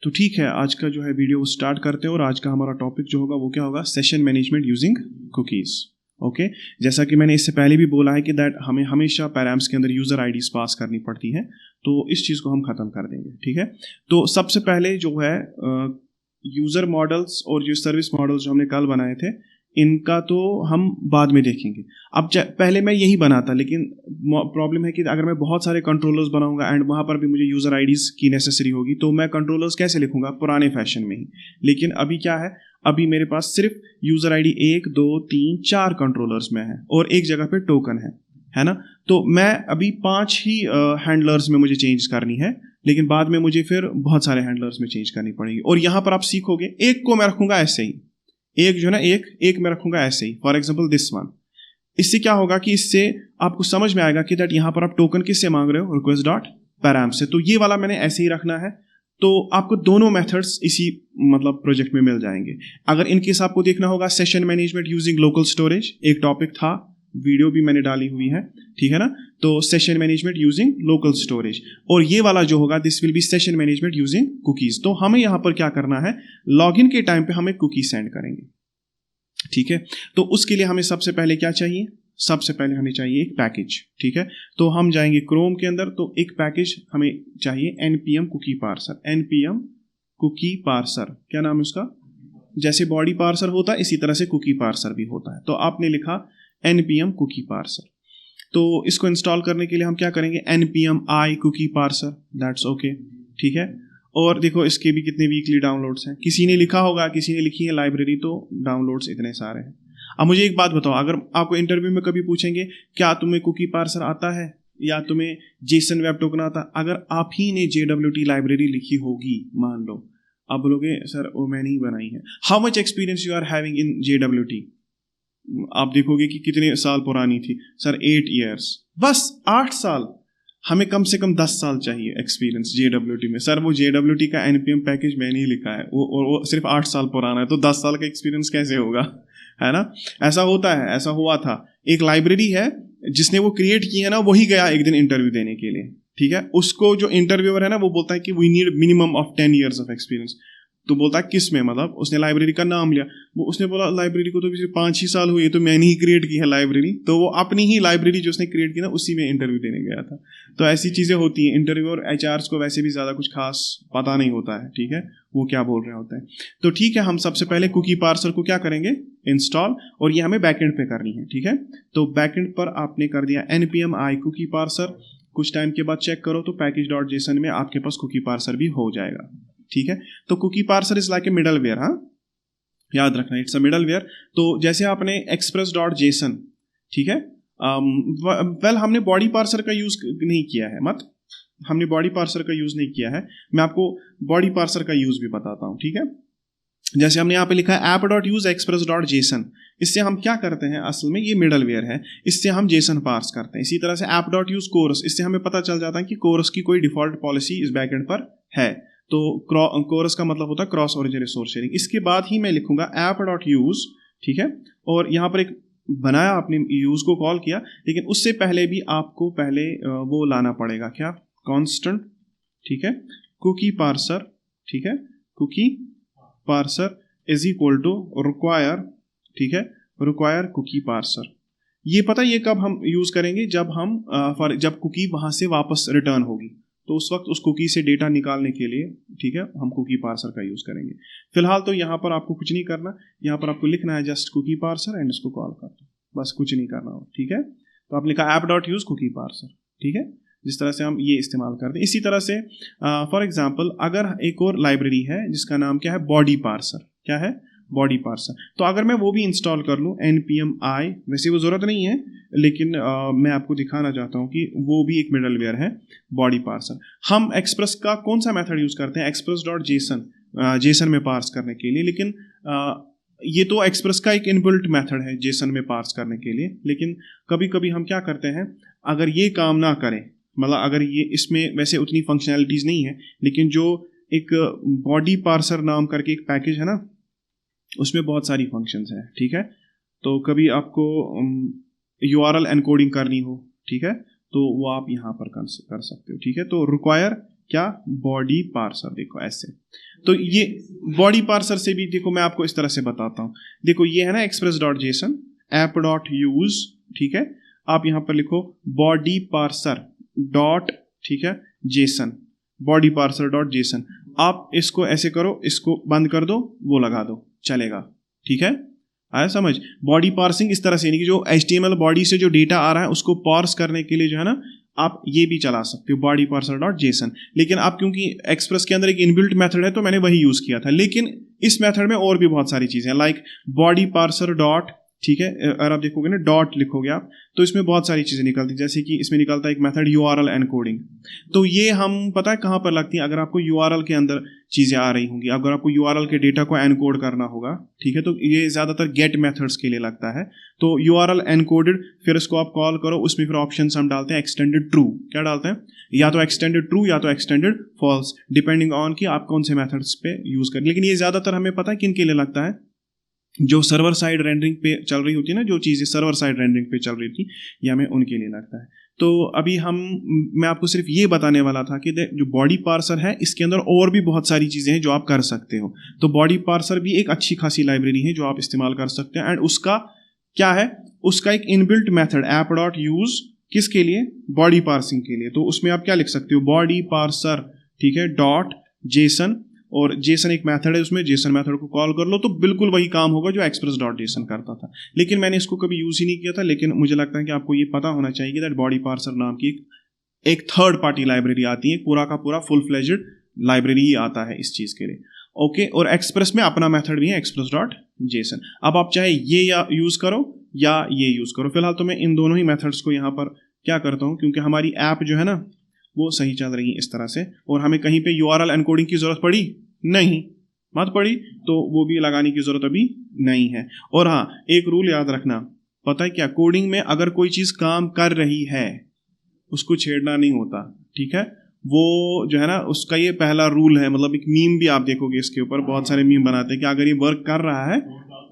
तो ठीक है, आज का जो है वीडियो स्टार्ट करते हैं और आज का हमारा टॉपिक जो होगा वो क्या होगा, session management using cookies. Okay, जैसा कि मैंने इससे पहले भी बोला है कि दैट हमें हमेशा पैराम्स के अंदर यूज़र आईडीज़ पास करनी पड़ती हैं, तो इस चीज़ को हम ख़त्म कर देंगे। ठीक है, तो सबसे पहले जो है यूज़र मॉडल्स और जो सर्विस मॉडल्स जो हमने कल बनाए थे इनका तो हम बाद में देखेंगे। अब पहले मैं यही बनाता, लेकिन प्रॉब्लम है कि अगर मैं बहुत सारे कंट्रोलर्स बनाऊंगा एंड वहाँ पर भी मुझे यूज़र आईडीज़ की नेसेसरी होगी, तो मैं कंट्रोलर्स कैसे लिखूंगा, पुराने फैशन में ही। लेकिन अभी क्या है, अभी मेरे पास सिर्फ यूज़र आईडी 1 2 3 4 कंट्रोलर्स में है और एक जगह पे टोकन है ना। तो मैं अभी 5 ही हैंडलर्स में मुझे चेंज करनी है, लेकिन बाद में मुझे फिर बहुत सारे हैंडलर्स में चेंज करनी पड़ेगी। और यहाँ पर आप सीखोगे, एक को मैं रखूंगा ऐसे ही, एक जो है ना एक मैं रखूंगा ऐसे ही, फॉर एग्जांपल दिस वन। इससे क्या होगा कि इससे आपको समझ में आएगा कि दैट यहाँ पर आप टोकन किससे मांग रहे हो, रिक्वेस्ट डॉट पैराम से। तो ये वाला मैंने ऐसे ही रखना है, तो आपको दोनों मेथड्स इसी मतलब प्रोजेक्ट में मिल जाएंगे। अगर इनकेस आपको देखना होगा session management using local storage, एक टॉपिक था, वीडियो भी मैंने डाली हुई है, ठीक है ना। तो session management using local storage, और ये वाला जो होगा this will be session management using cookies. तो हमें यहाँ पर क्या करना है, लॉगिन के टाइम पे हमें कुकी सेंड करेंगे, ठीक है। तो उसके लिए हमें सबसे पहले क्या चाहिए, सबसे पहले हमें चाहिए एक पैकेज, ठीक है। तो हम जाएंगे क्रोम के अंदर, तो एक पैकेज हमें चाहिए npm cookie parser. npm cookie parser, क्या नाम है उसका, जैसे बॉडी पार्सर होता है इसी तरह से कुकी पार्सर भी होता है। तो आपने लिखा npm कुकी पार्सर। तो इसको इंस्टॉल करने के लिए हम क्या करेंगे, npm i cookie parser, that's okay, ठीक है। और देखो इसके भी कितने वीकली डाउनलोड्स हैं, किसी ने लिखा होगा, किसी ने लिखी है लाइब्रेरी, तो डाउनलोड्स इतने सारे हैं। अब मुझे एक बात बताओ, अगर आपको इंटरव्यू में कभी पूछेंगे क्या तुम्हें कुकी पार्सर आता है या तुम्हें जेसन वेब टोकन आता, अगर आप ही ने JWT लाइब्रेरी लिखी होगी, मान लो, आप बोलोगे सर वो मैंने ही बनाई है। How much experience you are having in JWT, आप देखोगे कि कितने साल पुरानी थी, सर 8 years, बस 8 साल। हमें कम से कम 10 साल चाहिए एक्सपीरियंस JWT में। सर वो JWT का npm पैकेज मैंने ही लिखा है, वो सिर्फ 8 साल पुराना है, तो 10 साल का एक्सपीरियंस कैसे होगा, है ना। ऐसा होता है, ऐसा हुआ था, एक लाइब्रेरी है जिसने वो क्रिएट की है ना, वही गया एक दिन इंटरव्यू देने के लिए, ठीक है। उसको जो इंटरव्यूअर है ना, वो बोलता है कि we need minimum of 10 years of experience. तो बोलता है किस में, मतलब उसने लाइब्रेरी का नाम लिया, वो उसने बोला लाइब्रेरी को तो सिर्फ 5 ही साल हुए, तो मैंने ही क्रिएट की है लाइब्रेरी। तो वो अपनी ही लाइब्रेरी जो उसने क्रिएट की ना, उसी में इंटरव्यू देने गया था। तो ऐसी चीज़ें होती हैं, इंटरव्यू और HRs को वैसे भी ज़्यादा कुछ खास पता नहीं होता है, ठीक है, वो क्या बोल रहे होते हैं। तो ठीक है, हम सबसे पहले कुकी पार्सर को क्या करेंगे, इंस्टॉल, और ये हमें बैकएंड पे करनी है, ठीक है। तो बैकएंड पर आपने कर दिया npm i कुकी पार्सर, कुछ टाइम के बाद चेक करो तो package.json में आपके पास कुकी पार्सर भी हो जाएगा, ठीक है। तो cookie parser is like a middleware, हाँ, याद रखना, इट्स अ मिडलवेयर। तो जैसे आपने express.json, ठीक है, वेल हमने बॉडी पार्सर का यूज नहीं किया है, हमने बॉडी पार्सर का यूज नहीं किया है। मैं आपको बॉडी पार्सर का यूज भी बताता हूं, ठीक है। जैसे हमने यहाँ पे लिखा है app.use_express.json, इससे हम क्या करते हैं, असल में ये मिडलवेयर है, इससे हम जेसन पार्स करते हैं। इसी तरह से app.use_chorus, इससे हमें पता चल जाता है कि कोरस की कोई डिफॉल्ट पॉलिसी इस बैकएंड पर है। तो कोरस का मतलब होता है क्रॉस ओरिजिन रिसोर्स शेयरिंग। इसके बाद ही मैं लिखूंगा app.use, ठीक है। और यहाँ पर एक बनाया, आपने यूज को कॉल किया, लेकिन उससे पहले भी आपको पहले वो लाना पड़ेगा, क्या, कांस्टेंट, ठीक है, कुकी पार्सर, ठीक है, cookie parser is equal to require, ठीक है, रिक्वायर कुकी पार्सर। ये पता ये कब हम यूज करेंगे, जब कुकी वहां से वापस रिटर्न होगी, तो उस वक्त उस कुकी से डेटा निकालने के लिए, ठीक है, हम कुकी पार्सर का यूज करेंगे। फिलहाल तो यहाँ पर आपको कुछ नहीं करना, यहाँ पर आपको लिखना है जस्ट कुकी पार्सर एंड इसको कॉल कर दो, बस कुछ नहीं करना हो, ठीक है। तो आपने लिखा app.use कुकी पार्सर, ठीक है, जिस तरह से हम ये इस्तेमाल करते हैं। इसी तरह से फॉर एग्जांपल अगर एक और लाइब्रेरी है जिसका नाम क्या है, बॉडी पार्सर, क्या है, बॉडी पार्सर। तो अगर मैं वो भी इंस्टॉल कर लूँ npm i, वैसे वो ज़रूरत नहीं है, लेकिन मैं आपको दिखाना चाहता हूँ कि वो भी एक मिडलवेयर है, बॉडी पार्सर। हम एक्सप्रेस का कौन सा मेथड यूज़ करते हैं, express.json, जेसन में पार्स करने के लिए, लेकिन ये तो एक्सप्रेस का एक इनबिल्ट मेथड है जेसन में पार्स करने के लिए। लेकिन कभी कभी हम क्या करते हैं, अगर ये काम ना करें, मतलब अगर ये इसमें वैसे उतनी फंक्शनैलिटीज़ नहीं है, लेकिन जो एक बॉडी पार्सर नाम करके एक पैकेज है ना, उसमें बहुत सारी फंक्शंस हैं, ठीक है। तो कभी आपको URL एनकोडिंग करनी हो, ठीक है, तो वो आप यहाँ पर कर सकते हो, ठीक है। तो रिक्वायर क्या, बॉडी पार्सर। देखो ऐसे, तो ये बॉडी पार्सर से भी देखो मैं आपको इस तरह से बताता हूँ। देखो ये है ना express.json app.use, ठीक है, आप यहाँ पर लिखो बॉडी पार्सर डॉट, ठीक है, Jason, body parser dot JSON. आप इसको ऐसे करो, इसको बंद कर दो, वो लगा दो, चलेगा, ठीक है, आया समझ। बॉडी पार्सिंग इस तरह से नहीं कि जो HTML बॉडी से जो डेटा आ रहा है उसको पार्स करने के लिए जो है ना आप ये भी चला सकते हो बॉडी पार्सर डॉट जेसन। लेकिन आप क्योंकि एक्सप्रेस के अंदर एक इनबिल्ट मेथड है तो मैंने वही यूज किया था। लेकिन इस मेथड में और भी बहुत सारी चीजें हैं, लाइक बॉडी पार्सर डॉट, ठीक है, अगर आप देखोगे ना डॉट लिखोगे आप तो इसमें बहुत सारी चीजें निकलती, जैसे कि इसमें निकलता है एक मेथड URL एनकोडिंग। तो ये हम पता है कहाँ पर लगती है, अगर आपको URL के अंदर चीजें आ रही होंगी, अगर आपको URL के डेटा को एनकोड करना होगा, ठीक है, तो ये ज्यादातर गेट मेथड्स के लिए लगता है। तो URL एनकोडेड, फिर इसको आप कॉल करो, उसमें फिर ऑप्शन हम डालते हैं एक्सटेंडेड ट्रू, क्या डालते हैं, या तो एक्सटेंडेड ट्रू या तो एक्सटेंडेड फॉल्स, डिपेंडिंग ऑन कि आप कौन से मेथड्स पे यूज करें। लेकिन ये ज्यादातर हमें पता है किन के लिए लगता है, जो सर्वर साइड रेंडरिंग पे चल रही होती है ना, जो चीज़ें सर्वर साइड रेंडरिंग पे चल रही थी, ये हमें उनके लिए लगता है। तो अभी मैं आपको सिर्फ ये बताने वाला था कि जो बॉडी पार्सर है इसके अंदर और भी बहुत सारी चीज़ें हैं जो आप कर सकते हो। तो बॉडी पार्सर भी एक अच्छी खासी लाइब्रेरी है जो आप इस्तेमाल कर सकते हैं। एंड उसका क्या है, उसका एक इनबिल्ट मेथड app.use, किसके लिए, बॉडी पार्सिंग के लिए। तो उसमें आप क्या लिख सकते हो, बॉडी पार्सर, ठीक है, डॉट जेसन, और जेसन एक मेथड है, उसमें जेसन मेथड को कॉल कर लो तो बिल्कुल वही काम होगा जो express.json करता था। लेकिन मैंने इसको कभी यूज ही नहीं किया था, लेकिन मुझे लगता है कि आपको ये पता होना चाहिए कि दैट बॉडी पार्सर नाम की एक थर्ड पार्टी लाइब्रेरी आती है, पूरा का पूरा फुल फ्लेज्ड लाइब्रेरी ही आता है इस चीज के लिए। ओके, और एक्सप्रेस में अपना मेथड भी है express.json। अब आप चाहे ये या यूज करो या ये यूज करो, फिलहाल तो मैं इन दोनों ही मेथड्स को यहाँ पर क्या करता हूँ, क्योंकि हमारी ऐप जो है ना वो सही चल रही है इस तरह से, और हमें कहीं पे URL एनकोडिंग की जरूरत पड़ी नहीं, मत पड़ी, तो वो भी लगाने की जरूरत अभी नहीं है। और हाँ, एक रूल याद रखना, पता है क्या, कोडिंग में अगर कोई चीज काम कर रही है उसको छेड़ना नहीं होता, ठीक है, वो जो है ना उसका ये पहला रूल है। मतलब एक मीम भी आप देखोगे इसके ऊपर, बहुत सारे मीम बनाते हैं कि अगर ये वर्क कर रहा है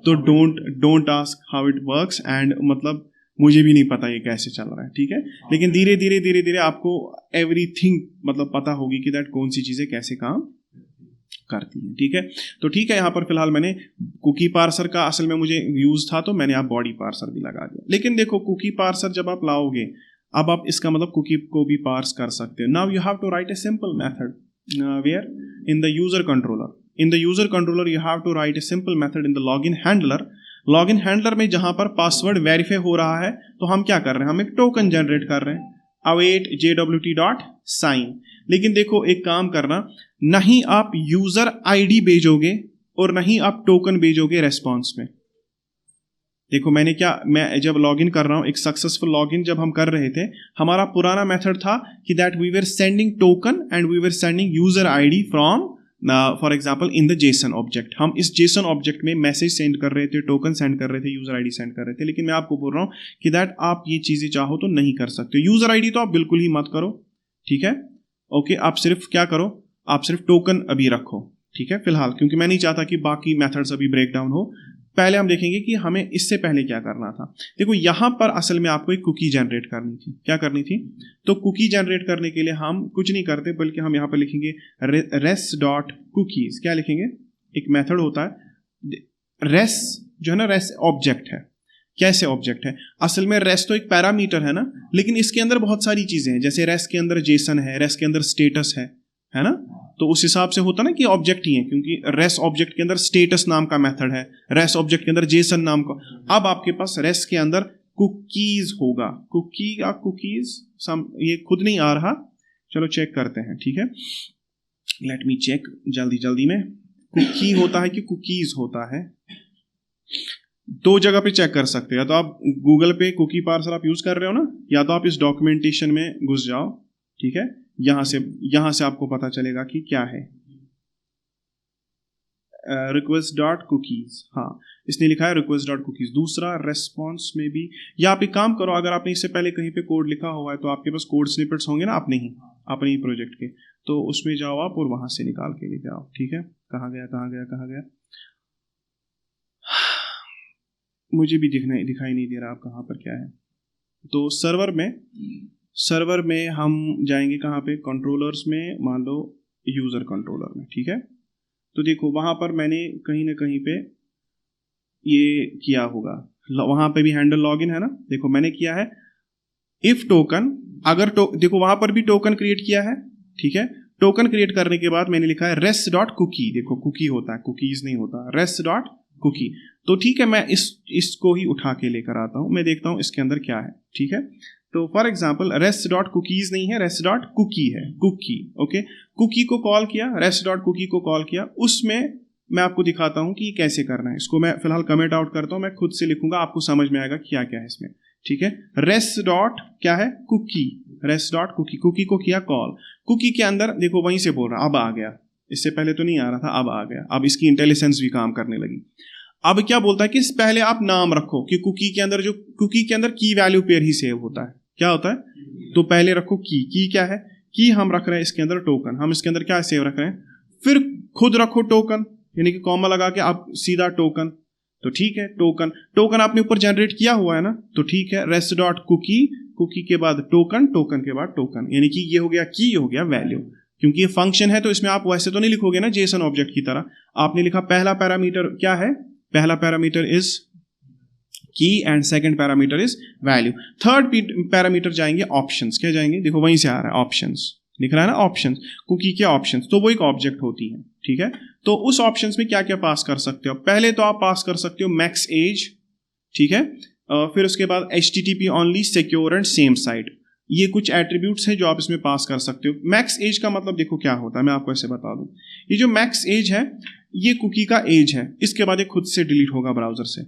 तो don't ask how it works, and मतलब मुझे भी नहीं पता ये कैसे चल रहा है, ठीक है। लेकिन धीरे धीरे आपको एवरीथिंग मतलब पता होगी कि दैट कौन सी चीजें कैसे काम करती है, ठीक है। तो ठीक है, यहाँ पर फिलहाल मैंने कुकी पार्सर का असल में मुझे यूज था तो मैंने आप बॉडी पार्सर भी लगा दिया। लेकिन देखो कुकी पार्सर जब आप लाओगे, अब आप इसका मतलब कुकी को भी पार्स कर सकते हो। Now you have to write a simple method where in the user controller, in the user controller you have to write a simple method in the login handler. Login handler में जहां पर password verify हो रहा है तो हम क्या कर रहे हैं, हम एक टोकन जनरेट कर रहे हैं, await jwt.sign। लेकिन देखो एक काम करना, नहीं आप यूजर आईडी भेजोगे और नहीं आप टोकन भेजोगे रेस्पॉन्स में। देखो मैं जब लॉगिन कर रहा हूं, एक सक्सेसफुल लॉगिन जब हम कर रहे थे, हमारा पुराना मेथड था कि that we were sending token and we were sending user ID from for example in the JSON object. हम इस जेसन ऑब्जेक्ट में मैसेज सेंड कर रहे थे, टोकन सेंड कर रहे थे, यूजर आईडी सेंड कर रहे थे। लेकिन मैं आपको बोल रहा हूं कि दैट आप ये चीजें चाहो तो नहीं कर सकते। यूजर आईडी तो आप बिल्कुल ही मत करो, ठीक है, ओके। आप सिर्फ क्या करो, आप सिर्फ टोकन अभी रखो, ठीक है, फिलहाल, क्योंकि मैं नहीं चाहता कि बाकी मेथड्स अभी ब्रेक डाउन हो। पहले हम देखेंगे कि हमें इससे पहले क्या करना था। देखो यहां पर असल में आपको एक कुकी जनरेट करनी थी। क्या करनी थी, तो कुकी जनरेट करने के लिए हम कुछ नहीं करते, बल्कि हम यहां पर लिखेंगे res डॉट कुकीज। क्या लिखेंगे, एक मेथड होता है res, जो है ना res ऑब्जेक्ट है। कैसे ऑब्जेक्ट है, असल में res तो एक पैरामीटर है ना, लेकिन इसके अंदर बहुत सारी चीजें हैं। जैसे res के अंदर जेसन है, res के अंदर स्टेटस है ना, तो उस हिसाब से होता ना कि ऑब्जेक्ट ही है, क्योंकि रेस ऑब्जेक्ट के अंदर स्टेटस नाम का मेथड है, रेस ऑब्जेक्ट के अंदर जेसन नाम का। अब आपके पास रेस के अंदर कुकीज होगा, कुकी या कुकीज, ये खुद नहीं आ रहा, चलो चेक करते हैं, ठीक है, लेट मी चेक जल्दी में। कुकी होता है कि कुकीज होता है, दो जगह पे चेक कर सकते हो। या तो आप गूगल पे कुकी पार्सर आप यूज कर रहे हो ना, या तो आप इस डॉक्यूमेंटेशन में घुस जाओ, ठीक है, यहां से आपको पता चलेगा कि क्या है रिक्वेस्ट डॉट कुकीज। हाँ, इसने लिखा है रिक्वेस्ट डॉट कुकीज। दूसरा रेस्पॉन्स में भी, या आप एक काम करो, अगर आपने इससे पहले कहीं पे कोड लिखा हुआ है तो आपके पास कोड स्निपेट्स होंगे ना अपने ही प्रोजेक्ट के, तो उसमें जाओ आप और वहां से निकाल के लेके आओ, ठीक है। कहाँ गया मुझे भी दिखाई नहीं दे रहा आप कहाँ पर क्या है। तो सर्वर में सर्वर में हम जाएंगे कहाँ पे, कंट्रोलर्स में, मान लो यूज़र कंट्रोलर में, ठीक है। तो देखो वहाँ पर मैंने कहीं ना कहीं पे ये किया होगा, वहाँ पे भी हैंडल लॉगिन है ना, देखो मैंने किया है इफ टोकन, अगर देखो वहाँ पर भी टोकन क्रिएट किया है, ठीक है। टोकन क्रिएट करने के बाद मैंने लिखा है रेस्ट डॉट कुकी, देखो कुकी होता है, कुकीज नहीं होता, रेस्ट डॉट कुकी। तो ठीक है, मैं इसको ही उठा के लेकर आता हूँ, मैं देखता हूँ इसके अंदर क्या है, ठीक है। तो for example rest dot cookies नहीं है, रेस्ट डॉट कुकी है, कुकी, ओके। कुकी को कॉल किया, रेस्ट डॉट कुकी को कॉल किया, उसमें मैं आपको दिखाता हूँ कि ये कैसे करना है। इसको मैं फिलहाल कमेंट आउट करता हूँ, मैं खुद से लिखूंगा, आपको समझ में आएगा क्या क्या है इसमें, ठीक है। रेस्ट डॉट क्या है, cookie, rest dot cookie, cookie को किया कॉल, कुकी के अंदर देखो वहीं से बोल रहा, अब आ गया, इससे पहले तो नहीं आ रहा था, अब आ गया, अब इसकी इंटेलिजेंस भी काम करने लगी। अब क्या बोलता है कि पहले आप नाम रखो, कि कुकी के अंदर, जो कुकी के अंदर की वैल्यू पेयर ही सेव होता है, क्या होता है, तो पहले रखो की क्या है, की हम रख रहे हैं इसके अंदर टोकन, हम इसके अंदर क्या सेव रख रहे हैं, फिर खुद रखो टोकन, यानी कि कॉमा लगा के आप सीधा टोकन, तो ठीक है, टोकन आपने ऊपर जनरेट किया हुआ है ना, तो ठीक है, रेस्ट डॉट कुकी, कुकी के बाद टोकन, टोकन के बाद टोकन, यानी कि ये हो गया की, हो गया वैल्यू। क्योंकि ये फंक्शन है तो इसमें आप वैसे तो नहीं लिखोगे ना जेसन ऑब्जेक्ट की तरह, आपने लिखा पहला पैरामीटर क्या है, पहला पैरामीटर इज की and second parameter is value. Third parameter जाएंगे ऑप्शंस, क्या जाएंगे, देखो वहीं से आ रहा है ऑप्शंस, लिख रहा है ना ऑप्शंस, कुकी के ऑप्शंस, तो वो एक ऑब्जेक्ट होती है, ठीक है। तो उस ऑप्शंस में क्या क्या पास कर सकते हो, पहले तो आप पास कर सकते हो मैक्स एज, ठीक है, फिर उसके बाद HTTP only, secure and same site, ये कुछ एट्रीब्यूट्स हैं जो आप इसमें पास कर सकते हो। मैक्स एज का मतलब देखो क्या होता है, मैं आपको ऐसे बता दूं, ये जो मैक्स एज है ये कुकी का एज है, इसके बाद ये खुद से डिलीट होगा ब्राउजर से।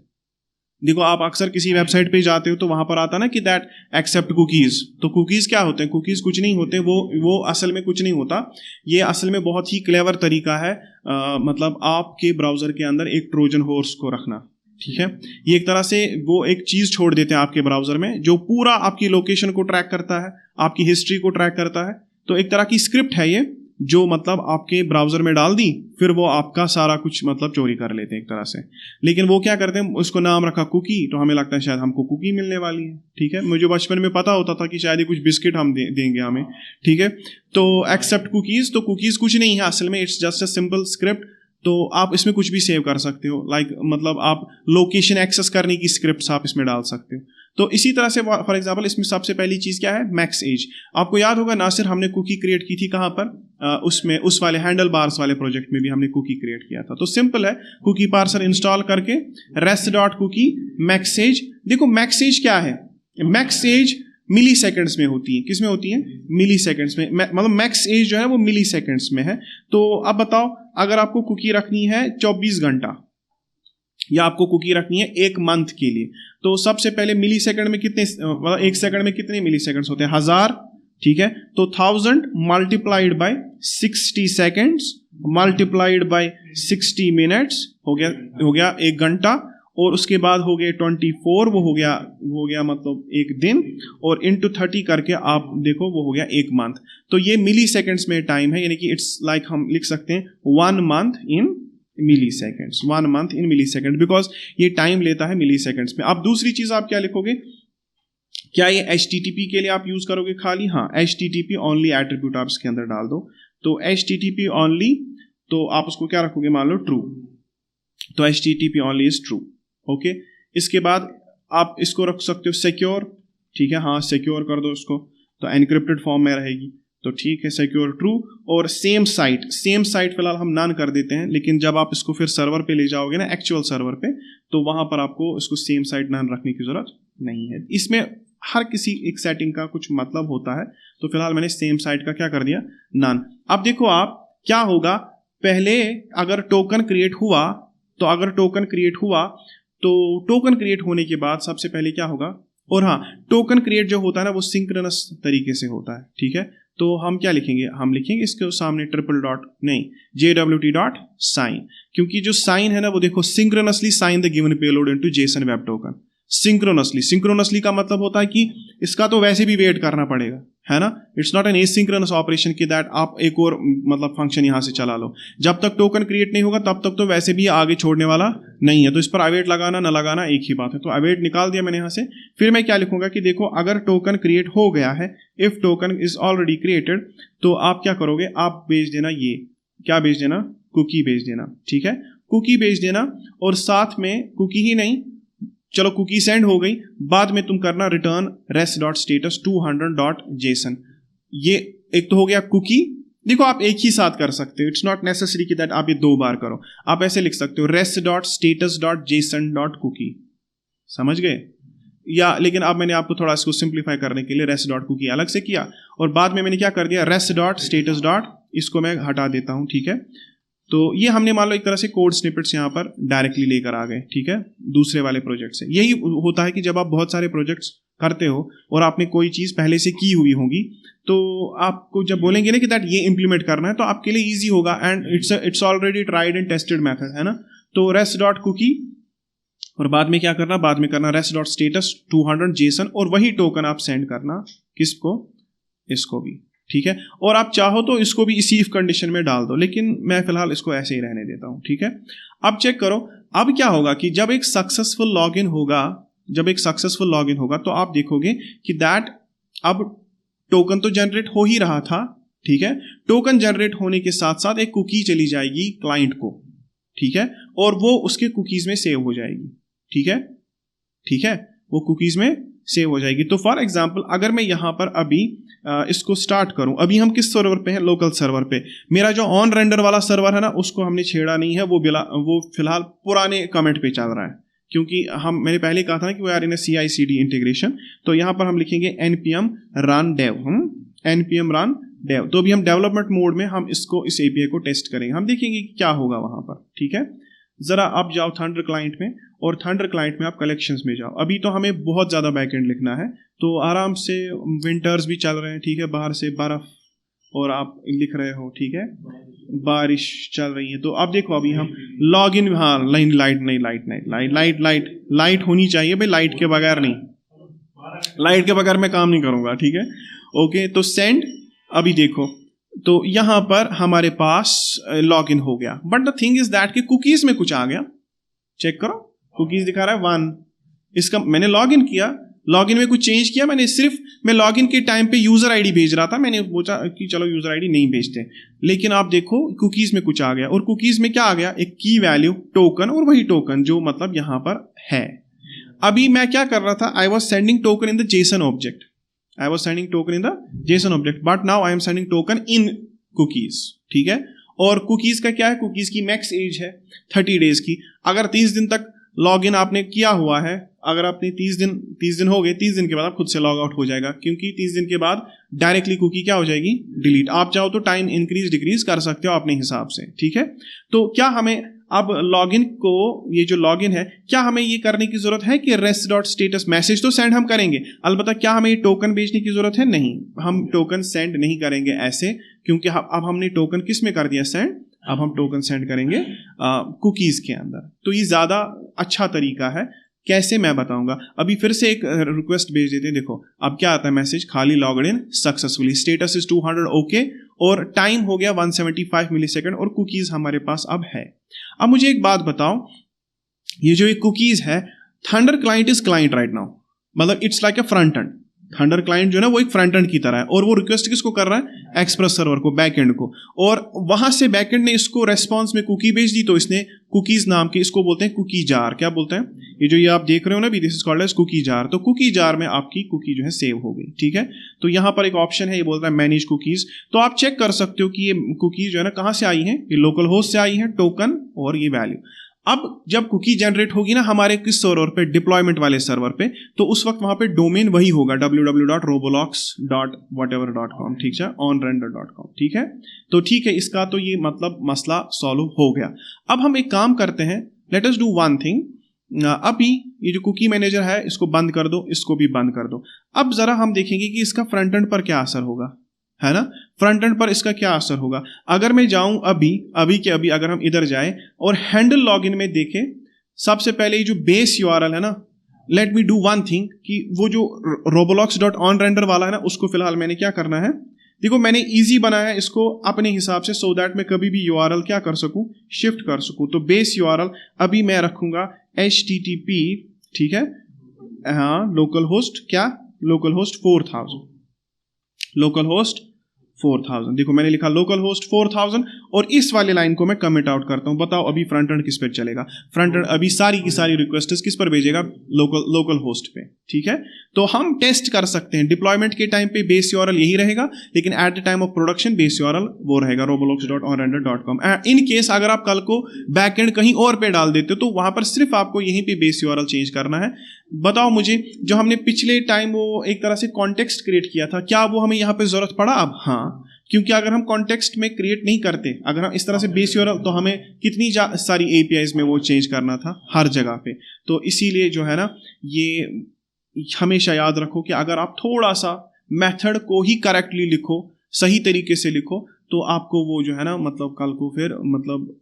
देखो आप अक्सर किसी वेबसाइट पे जाते हो तो वहां पर आता ना कि दैट एक्सेप्ट कुकीज, तो कुकीज क्या होते हैं, कुकीज कुछ नहीं होते, वो असल में कुछ नहीं होता, ये असल में बहुत ही क्लेवर तरीका है, मतलब आपके ब्राउजर के अंदर एक ट्रोजन हॉर्स को रखना, ठीक है। ये एक तरह से वो एक चीज छोड़ देते हैं आपके ब्राउजर में जो पूरा आपकी लोकेशन को ट्रैक करता है, आपकी हिस्ट्री को ट्रैक करता है, तो एक तरह की स्क्रिप्ट है ये, जो मतलब आपके ब्राउजर में डाल दी, फिर वो आपका सारा कुछ मतलब चोरी कर लेते हैं एक तरह से। लेकिन वो क्या करते हैं, उसको नाम रखा कुकी, तो हमें लगता है शायद हमको कुकी मिलने वाली है, ठीक है। मुझे बचपन में पता होता था कि शायद ये कुछ बिस्किट हम देंगे हमें, ठीक है। तो एक्सेप्ट कुकीज, तो कुकीज कुछ नहीं है असल में, it's just a simple script, तो आप इसमें कुछ भी सेव कर सकते हो, लाइक मतलब आप लोकेशन एक्सेस करने की स्क्रिप्ट्स आप इसमें डाल सकते हो। तो इसी तरह से फॉर एग्जांपल इसमें सबसे पहली चीज क्या है, मैक्स एज। आपको याद होगा नासिर, हमने कुकी क्रिएट की थी कहाँ पर, उसमें उस वाले हैंडल बार्स वाले प्रोजेक्ट में भी हमने कुकी क्रिएट किया था। तो सिंपल है, कुकी पार्सर इंस्टॉल करके rest dot cookie max age, देखो मैक्स एज क्या है, मैक्स एज मिली सेकेंड्स में होती है, किस में होती है, मिली सेकेंड्स में, मतलब मैक्स एज जो है वो मिली सेकेंड्स में है। तो अब बताओ, अगर आपको कुकी रखनी है 24 घंटा या आपको कुकी रखनी है 1 मंथ के लिए, तो सबसे पहले मिली सेकेंड में कितने, मतलब 1 सेकंड में कितने मिली सेकेंड्स होते हैं, 1000, ठीक है। तो 1000 multiplied by 60 seconds multiplied by 60 minutes हो गया 1 घंटा, और उसके बाद हो गए 24, वो हो गया मतलब 1 दिन, और इंटू 30 करके आप देखो वो हो गया 1 मंथ। तो ये मिली सेकेंड्स में टाइम है, यानी कि इट्स लाइक हम लिख सकते हैं 1 month in milliseconds, 1 month in millisecond, because ये टाइम लेता है मिली सेकेंड्स में। अब दूसरी चीज आप क्या लिखोगे, क्या ये HTTP के लिए आप यूज करोगे खाली, हाँ HTTP ओनली एट्रीब्यूट आप इसके अंदर डाल दो, तो HTTP ओनली, तो आप उसको क्या रखोगे, मान लो ट्रू, तो HTTP only is true, okay. इसके बाद आप इसको रख सकते हो सिक्योर, ठीक है, हाँ सिक्योर कर दो इसको, तो एनक्रिप्टेड फॉर्म में रहेगी, तो ठीक है सिक्योर ट्रू। और सेम साइट फिलहाल हम नन कर देते हैं, लेकिन जब आप इसको फिर सर्वर पे ले जाओगे ना, एक्चुअल सर्वर पे, तो वहां पर आपको इसको सेम साइट नन रखने की जरूरत नहीं है। इसमें हर किसी एक सेटिंग का कुछ मतलब होता है, तो फिलहाल मैंने सेम साइट का क्या कर दिया, नन। अब देखो आप क्या होगा, पहले अगर टोकन क्रिएट हुआ, तो टोकन क्रिएट होने के बाद सबसे पहले क्या होगा, और हाँ टोकन क्रिएट जो होता है ना वो सिंक्रोनस तरीके से होता है, ठीक है। तो हम क्या लिखेंगे, हम लिखेंगे इसके सामने JWT.sign, क्योंकि जो साइन है ना वो देखो, synchronously sign the given payload into JSON web token. Synchronously का मतलब होता है कि इसका तो वैसे भी वेट करना पड़ेगा, है ना। It's not an asynchronous operation कि दैट आप एक और मतलब फंक्शन यहाँ से चला लो। जब तक टोकन क्रिएट नहीं होगा तब तक तो वैसे भी आगे छोड़ने वाला नहीं है, तो इस पर अवेट लगाना ना लगाना एक ही बात है। तो अवेट निकाल दिया मैंने यहाँ से। फिर मैं क्या लिखूंगा कि देखो अगर टोकन क्रिएट हो गया है, if token is already created, तो आप क्या करोगे, आप भेज देना, ये क्या भेज देना, कुकी भेज देना, ठीक है, कुकी भेज देना। और साथ में कुकी ही नहीं, चलो कुकी सेंड हो गई, बाद में तुम करना रिटर्न rest.status 200.json। ये एक तो हो गया कुकी। देखो आप एक ही साथ कर सकते हो, इट्स नॉट नेसेसरी कि दैट आप ये 2 बार करो। आप ऐसे लिख सकते हो rest.status.json.cookie, समझ गए। या लेकिन अब मैंने आपको थोड़ा इसको सिंप्लीफाई करने के लिए rest.cookie अलग से किया, और बाद में मैंने क्या कर दिया, rest.status. इसको मैं हटा देता हूं, ठीक है। तो ये हमने मान लो एक तरह से कोड स्निपेट्स यहाँ पर डायरेक्टली लेकर आ गए, ठीक है, दूसरे वाले प्रोजेक्ट से। यही होता है कि जब आप बहुत सारे प्रोजेक्ट्स करते हो और आपने कोई चीज़ पहले से की हुई होगी, तो आपको जब बोलेंगे ना कि दैट ये इंप्लीमेंट करना है, तो आपके लिए ईजी होगा, and it's already tried and tested method, है ना। तो rest.cookie, और बाद में क्या करना, बाद में करना rest.status 200.json, और वही टोकन आप सेंड करना किसको, इसको भी, ठीक है। और आप चाहो तो इसको भी इसी इफ कंडीशन में डाल दो, लेकिन मैं फिलहाल इसको ऐसे ही रहने देता हूं, ठीक है। अब चेक करो, अब क्या होगा कि जब एक सक्सेसफुल लॉगिन होगा, तो आप देखोगे कि दैट अब टोकन तो जनरेट हो ही रहा था, ठीक है। टोकन जनरेट होने के साथ साथ एक कुकी चली जाएगी क्लाइंट को, ठीक है, और वो उसके कुकीज में सेव हो जाएगी, ठीक है, वो कुकीज में सेव हो जाएगी। तो फॉर एग्जाम्पल अगर मैं यहां पर अभी इसको स्टार्ट करूं, अभी हम किस सर्वर पे हैं, लोकल सर्वर पे। मेरा जो ऑन रेंडर वाला सर्वर है ना, उसको हमने छेड़ा नहीं है, वो फिलहाल पुराने कमेंट पे चल रहा है, क्योंकि मैंने पहले कहा था ना कि वो यार इन CI/CD इंटीग्रेशन। तो यहां पर हम लिखेंगे npm run dev, npm run dev। तो अभी हम डेवलपमेंट मोड में हम इस API को टेस्ट करेंगे, हम देखेंगे कि क्या होगा वहां पर, ठीक है। जरा आप जाओ थंडर क्लाइंट में, और थंडर क्लाइंट में आप कलेक्शंस में जाओ। अभी तो हमें बहुत ज़्यादा बैकएंड लिखना है, तो आराम से, विंटर्स भी चल रहे हैं, ठीक है, बाहर से बर्फ, और आप लिख रहे हो, ठीक है, बारिश चल रही है। तो अब देखो अभी हम लॉग इन, हाँ लाइट होनी चाहिए भाई, लाइट के बगैर नहीं, लाइट के बगैर मैं काम नहीं करूँगा, ठीक है। ओके, तो सेंड, अभी देखो तो यहां पर हमारे पास लॉगिन हो गया, but the thing is that कि कुकीज में कुछ आ गया। चेक करो, कुकीज दिखा रहा है 1, इसका मैंने लॉगिन किया, लॉगिन में कुछ चेंज किया मैंने, सिर्फ मैं लॉगिन के टाइम पे यूजर आईडी भेज रहा था, मैंने सोचा कि चलो यूजर आईडी नहीं भेजते, लेकिन आप देखो कुकीज में कुछ आ गया, और कुकीज में क्या आ गया, एक की वैल्यू टोकन, और वही टोकन जो मतलब यहां पर है। अभी मैं क्या कर रहा था, I was sending token in the JSON object, but now I am sending token in cookies, ठीक है। और कुकीज का क्या है, कुकीज की मैक्स एज है 30 डेज की। अगर 30 दिन तक लॉग इन आपने किया हुआ है, अगर आपने 30 दिन हो गए, 30 दिन के बाद आप खुद से लॉग आउट हो जाएगा, क्योंकि 30 दिन के बाद डायरेक्टली कुकी क्या हो जाएगी, डिलीट। आप चाहो तो टाइम इंक्रीज डिक्रीज कर सकते हो अपने हिसाब से, ठीक है। तो क्या हमें अब लॉगिन को, ये जो लॉगिन है, क्या हमें ये करने की जरूरत है कि rest.status मैसेज तो सेंड हम करेंगे, अलबत्ता क्या हमें ये टोकन भेजने की जरूरत है, नहीं, हम टोकन सेंड नहीं करेंगे ऐसे, क्योंकि अब हमने टोकन किस में कर दिया सेंड, अब हम टोकन सेंड करेंगे कुकीज के अंदर। तो ये ज्यादा अच्छा तरीका है, कैसे मैं बताऊंगा। अभी फिर से एक रिक्वेस्ट भेज देते हैं, देखो अब क्या आता है मैसेज, खाली logged in successfully, status is 200 okay, और टाइम हो गया 175 मिलीसेकंड, और कुकीज हमारे पास अब है। अब मुझे एक बात बताओ, ये जो एक कुकीज है, Thunder Client is client right now, मतलब it's like a front end. Thunder Client जो है ना वो एक फ्रंट एंड की तरह है, और वो रिक्वेस्ट किसको कर रहा है, एक्सप्रेस सर्वर को, बैकएंड को, और वहां से बैकएंड ने इसको रेस्पॉन्स में कुकी भेज दी, तो इसने कुकीज नाम के, इसको बोलते हैं कुकी जार। क्या बोलते हैं, ये जो ये आप देख रहे हो ना, this is called as cookie jar. तो कुकी जार में आपकी कुकी जो है सेव हो गई, ठीक है। तो यहां पर एक ऑप्शन है, ये बोलता है मैनेज कुकीज। तो आप चेक कर सकते हो कि ये कुकीज जो है ना कहां से आई है, ये लोकल होस्ट से आई है, टोकन और ये वैल्यू। अब जब कुकी जनरेट होगी ना हमारे किस सर्वर पे, डिप्लॉयमेंट वाले सर्वर पे, तो उस वक्त वहां पे डोमेन वही होगा, www.roblox.whatever.com, ठीक है, onrender.com, ठीक है। तो ठीक है, इसका तो ये मतलब मसला सॉल्व हो गया। अब हम एक काम करते हैं, let us do one thing. अभी ये जो कुकी मैनेजर है इसको बंद कर दो, इसको भी बंद कर दो। अब जरा हम देखेंगे कि इसका फ्रंट एंड पर क्या असर होगा, है ना, फ्रंट एंड पर इसका क्या असर होगा। अगर मैं जाऊं अभी के अभी अगर हम इधर जाएं और हैंडल लॉगिन में देखें, सबसे पहले ये जो बेस यूआरएल है ना, let me do one thing कि वो जो roblox.onRender वाला है ना, उसको फिलहाल मैंने क्या करना है, देखो मैंने इजी बनाया है इसको अपने हिसाब से, सो दैट मैं कभी भी URL क्या कर सकूं, शिफ्ट कर सकूं। तो बेस URL अभी मैं रखूंगा HTTP, ठीक है, हाँ, लोकल होस्ट क्या, लोकल होस्ट 4000, लोकल होस्ट 4000, देखो मैंने लिखा लोकल होस्ट 4000, और इस वाली लाइन को मैं कमिट आउट करता हूं। बताओ अभी फ्रंट एंड किस पर चलेगा, फ्रंट एंड अभी सारी की सारी रिक्वेस्ट किस पर भेजेगा, लोकल होस्ट पे, ठीक है। तो हम टेस्ट कर सकते हैं, डिप्लॉयमेंट के टाइम पे बेस URL यही रहेगा, लेकिन at the time of production base URL वो रहेगा roblox.onrender.com। इन केस अगर आप कल को बैकएंड कहीं और पे डाल देते हो तो वहां पर सिर्फ आपको यहीं पे बेस URL चेंज करना है। बताओ मुझे, जो हमने पिछले टाइम वो एक तरह से कॉन्टेक्स्ट क्रिएट किया था, क्या वो हमें यहाँ पे जरूरत पड़ा अब? हाँ, क्योंकि अगर हम कॉन्टेक्स्ट में क्रिएट नहीं करते, अगर हम इस तरह से बेस URL, तो हमें कितनी सारी APIs में वो चेंज करना था हर जगह पे। तो इसीलिए जो है ना, ये हमेशा याद रखो कि अगर आप थोड़ा सा मेथड को ही करेक्टली लिखो, सही तरीके से लिखो, तो आपको वो जो है ना, मतलब कल को फिर मतलब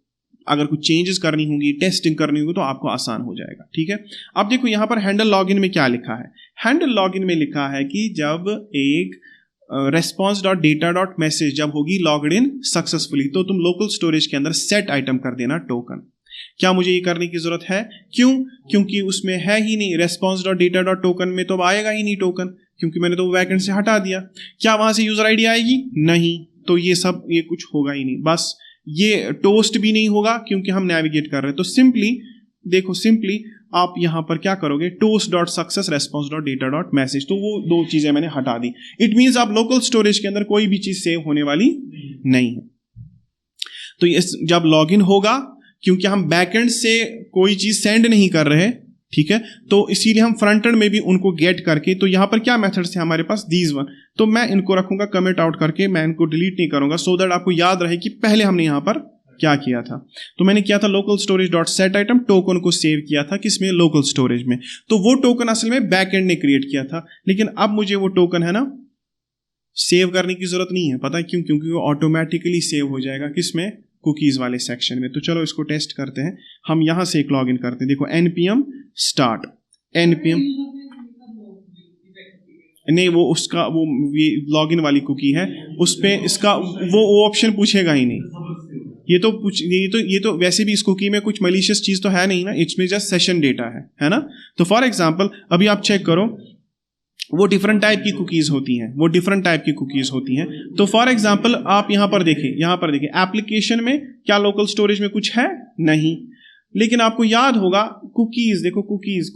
अगर कुछ चेंजेस करनी होंगी, टेस्टिंग करनी होगी, तो आपको आसान हो जाएगा, ठीक है। अब देखो यहाँ पर हैंडल लॉगिन में क्या लिखा है, हैंडल लॉगिन में लिखा है कि जब एक response.data.message जब होगी लॉग्ड इन सक्सेसफुली, तो तुम लोकल स्टोरेज के अंदर सेट आइटम कर देना टोकन। क्या मुझे ये करने की जरूरत है? क्यों? क्योंकि उसमें है ही नहीं, response.data.token में तो आएगा ही नहीं टोकन, क्योंकि मैंने तो बैकएंड से हटा दिया। क्या वहां से यूजर आईडी आएगी? नहीं। तो ये कुछ होगा ही नहीं, बस ये टोस्ट भी नहीं होगा क्योंकि हम नेविगेट कर रहे हैं। तो सिंपली देखो, सिंपली आप यहां पर क्या करोगे, toast.success response.data.message, तो वो दो चीजें मैंने हटा दी। इट मींस आप लोकल स्टोरेज के अंदर कोई भी चीज सेव होने वाली नहीं है। तो ये जब लॉगिन होगा, क्योंकि हम बैकएंड से कोई चीज सेंड नहीं कर रहे, ठीक है, तो इसीलिए हम फ्रंट एंड में भी उनको गेट करके, तो यहां पर क्या मेथड्स है हमारे पास, दीज वन, तो मैं इनको रखूंगा कमिट आउट करके, मैं इनको डिलीट नहीं करूंगा, सो दैट आपको याद रहे कि पहले हमने यहां पर क्या किया था। तो मैंने किया था local storage dot set item, token को सेव किया था किसमें, लोकल स्टोरेज में। तो वो टोकन असल में बैकएंड ने क्रिएट किया था, लेकिन अब मुझे वो टोकन है ना सेव करने की जरूरत नहीं है। पता है क्यों? क्योंकि वो ऑटोमेटिकली सेव हो जाएगा किसमें, कुकीज वाले सेक्शन में। तो चलो इसको टेस्ट करते हैं। हम यहां से एक लॉगिन करते हैं। देखो npm start, npm नहीं, वो उसका वो लॉगिन वाली कुकी है, उस पे इसका वो ऑप्शन पूछेगा ही नहीं। ये तो वैसे भी इस कुकी में कुछ मलिशियस चीज तो है नहीं ना, इसमें जस्ट सेशन डेटा है ना। तो फॉर एग्जांपल अभी आप चेक करो, वो डिफरेंट टाइप की कुकीज होती हैं, वो डिफरेंट टाइप की कुकीज होती हैं। तो फॉर एग्जांपल आप यहां पर देखें एप्लीकेशन में क्या लोकल स्टोरेज में कुछ है? नहीं। लेकिन आपको याद होगा कुकीज, देखो कुकीज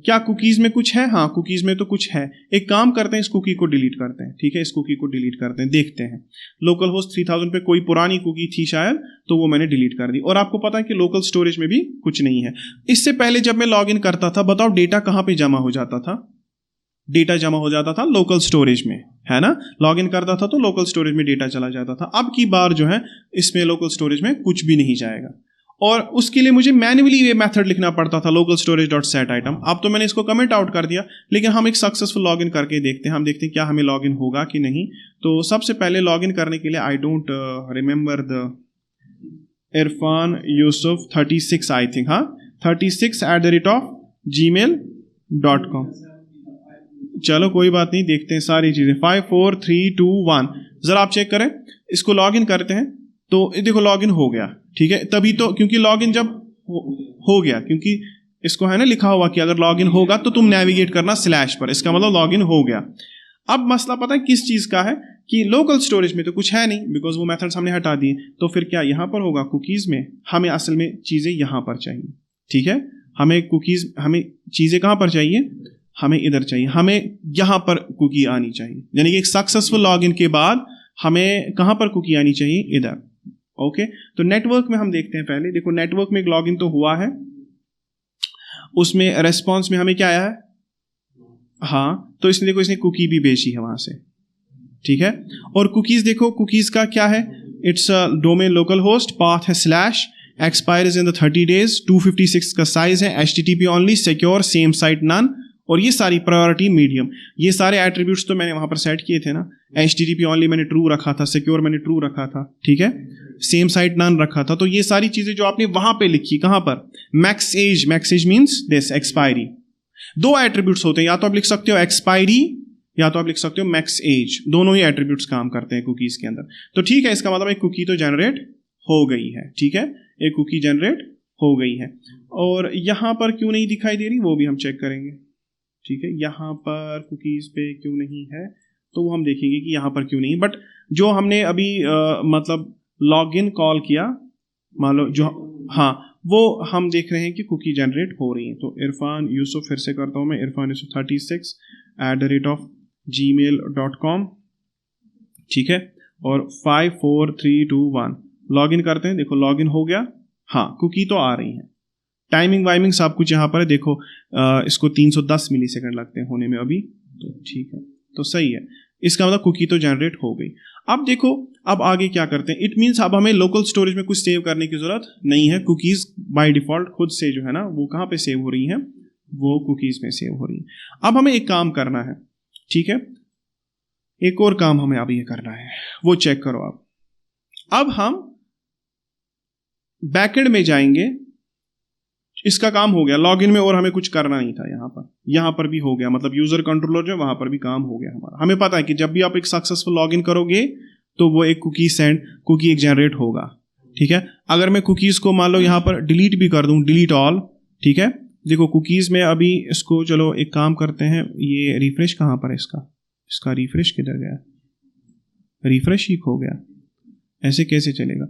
क्या कुकीज में कुछ है? हाँ, कुकीज में तो कुछ है। एक काम करते हैं, इस कुकी को डिलीट करते हैं, ठीक है, इस कुकी को डिलीट करते हैं, देखते हैं। लोकल होस्ट 3000 पे कोई पुरानी कुकी थी शायद, तो वो मैंने डिलीट कर दी। और आपको पता है कि लोकल स्टोरेज में भी कुछ नहीं है। इससे पहले जब मैं लॉग इन करता था, बताओ डेटा कहां पे जमा हो जाता था? डेटा जमा हो जाता था लोकल स्टोरेज में, है ना। लॉग इन करता था तो लोकल स्टोरेज में डेटा चला जाता था। अब की बार जो है इसमें लोकल स्टोरेज में कुछ भी नहीं जाएगा, और उसके लिए मुझे मैन्युअली ये मेथड लिखना पड़ता था, local storage dot set item. अब तो मैंने इसको कमेंट आउट कर दिया, लेकिन हम एक सक्सेसफुल लॉगिन करके देखते हैं। हम देखते हैं क्या हमें लॉगिन होगा कि नहीं। तो सबसे पहले लॉगिन करने के लिए I don't remember the Irfan Yusuf 36 I think, हाँ 36@gmail.com। चलो कोई बात नहीं, देखते हैं सारी चीजें। 5 4 3 2 1 जरा आप चेक करें, इसको लॉगिन करते हैं। तो देखो लॉगिन हो गया, ठीक है। तभी तो, क्योंकि लॉगिन जब हो गया, क्योंकि इसको है ना लिखा हुआ कि अगर लॉगिन होगा तो तुम नेविगेट करना स्लैश पर, इसका मतलब लॉगिन हो गया। अब मसला पता है किस चीज का है, कि लोकल स्टोरेज में तो कुछ है नहीं, बिकॉज वो मेथड्स हमने हटा दिए। तो फिर क्या यहां पर होगा कुकीज में? हमें असल में चीजें यहां पर चाहिए, ठीक है। हमें चीजें कहां पर चाहिए? हमें इधर चाहिए, हमें यहां पर कुकी आनी चाहिए। यानी कि एक सक्सेसफुल लॉगिन के बाद हमें कहां पर कुकी आनी चाहिए? इधर। ओके, तो नेटवर्क में हम देखते हैं पहले। देखो नेटवर्क में एक लॉगिन तो हुआ है, उसमें रेस्पॉन्स में हमें क्या आया है? हाँ, तो इसने देखो इसने कुकी भी भेजी है वहां से, ठीक है। और कुकीज देखो, कुकीज का क्या है? It's a domain localhost, path है slash, expire is in the 30 days, 256 का साइज है, HTTP only, secure, same site none, और ये सारी प्रायोरिटी मीडियम। ये सारे एट्रीब्यूट्स तो मैंने वहां पर सेट किए थे ना। HTTP ओनली मैंने ट्रू रखा था, सिक्योर मैंने ट्रू रखा था, ठीक है, सेम साइट नन रखा था। तो ये सारी चीजें जो आपने वहां पे लिखी, कहां पर? Max age means this expiry. दो एट्रीब्यूट्स होते हैं, या तो आप लिख सकते हो एक्सपायरी या तो आप लिख सकते हो मैक्स एज, दोनों ही एट्रीब्यूट्स काम करते हैं कुकीज के अंदर। तो ठीक है, इसका मतलब एक कुकी तो जनरेट हो गई है, ठीक है, एक कुकी जनरेट हो गई है। और यहां पर क्यों नहीं दिखाई दे रही वो भी हम चेक करेंगे, ठीक है, यहां पर कुकीज पे क्यों नहीं है तो वो हम देखेंगे कि यहां पर क्यों नहीं। बट जो हमने अभी मतलब लॉग इन कॉल किया, मान लो जो, हाँ, वो हम देख रहे हैं कि कुकी जनरेट हो रही है। तो इरफान यूसुफ, फिर से करता हूं मैं, इरफान यूसुफ 36@gmail.com, ठीक है, और 54321 लॉग इन करते हैं। देखो लॉग इन हो गया, हाँ, कुकी तो आ रही है, टाइमिंग वाइमिंग सब कुछ यहाँ पर है। देखो इसको 310 मिली सेकेंड लगते हैं होने में अभी, तो ठीक है, तो सही है, इसका मतलब कुकी तो जनरेट हो गई। अब देखो अब आगे क्या करते हैं, इट मीन्स अब हमें लोकल स्टोरेज में कुछ सेव करने की जरूरत नहीं है। कुकीज बाय डिफॉल्ट खुद से जो है ना वो कहाँ पे सेव हो रही हैं, वो कुकीज में सेव हो रही है। अब हमें एक काम करना है, ठीक है, एक और काम हमें अब ये करना है, वो चेक करो आप। अब हम बैकएंड में जाएंगे, इसका काम हो गया लॉगिन में और हमें कुछ करना नहीं था, यहां पर भी हो गया, मतलब यूजर कंट्रोलर जो वहां पर भी काम हो गया हमारा। हमें पता है कि जब भी आप एक सक्सेसफुल लॉगिन करोगे तो वो एक कुकी एक जनरेट होगा, ठीक है। अगर मैं कुकीज को मान लो यहां पर डिलीट भी कर दूं, डिलीट ऑल, ठीक है, देखो कुकीज में अभी इसको, चलो एक काम करते हैं, ये रिफ्रेश कहां पर है इसका रिफ्रेश किधर गया, रिफ्रेश ही खो गया, ऐसे कैसे चलेगा,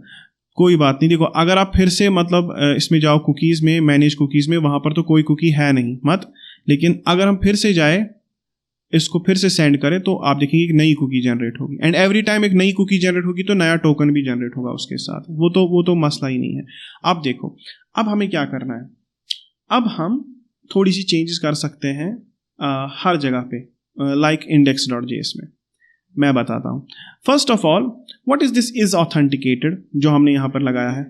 कोई बात नहीं। देखो अगर आप फिर से मतलब इसमें जाओ कुकीज में, मैनेज कुकीज में, वहां पर तो कोई कुकी है नहीं मत, लेकिन अगर हम फिर से जाए, इसको फिर से सेंड करें, तो आप देखेंगे एक नई कुकी जनरेट होगी, एंड एवरी टाइम एक नई कुकी जनरेट होगी तो नया टोकन भी जनरेट होगा उसके साथ, वो तो मसला ही नहीं है। अब देखो अब हमें क्या करना है, अब हम थोड़ी सी चेंजेस कर सकते हैं हर जगह पे, लाइक index.js में मैं बताता हूं। First of all what is this is authenticated जो हमने यहां पर लगाया है,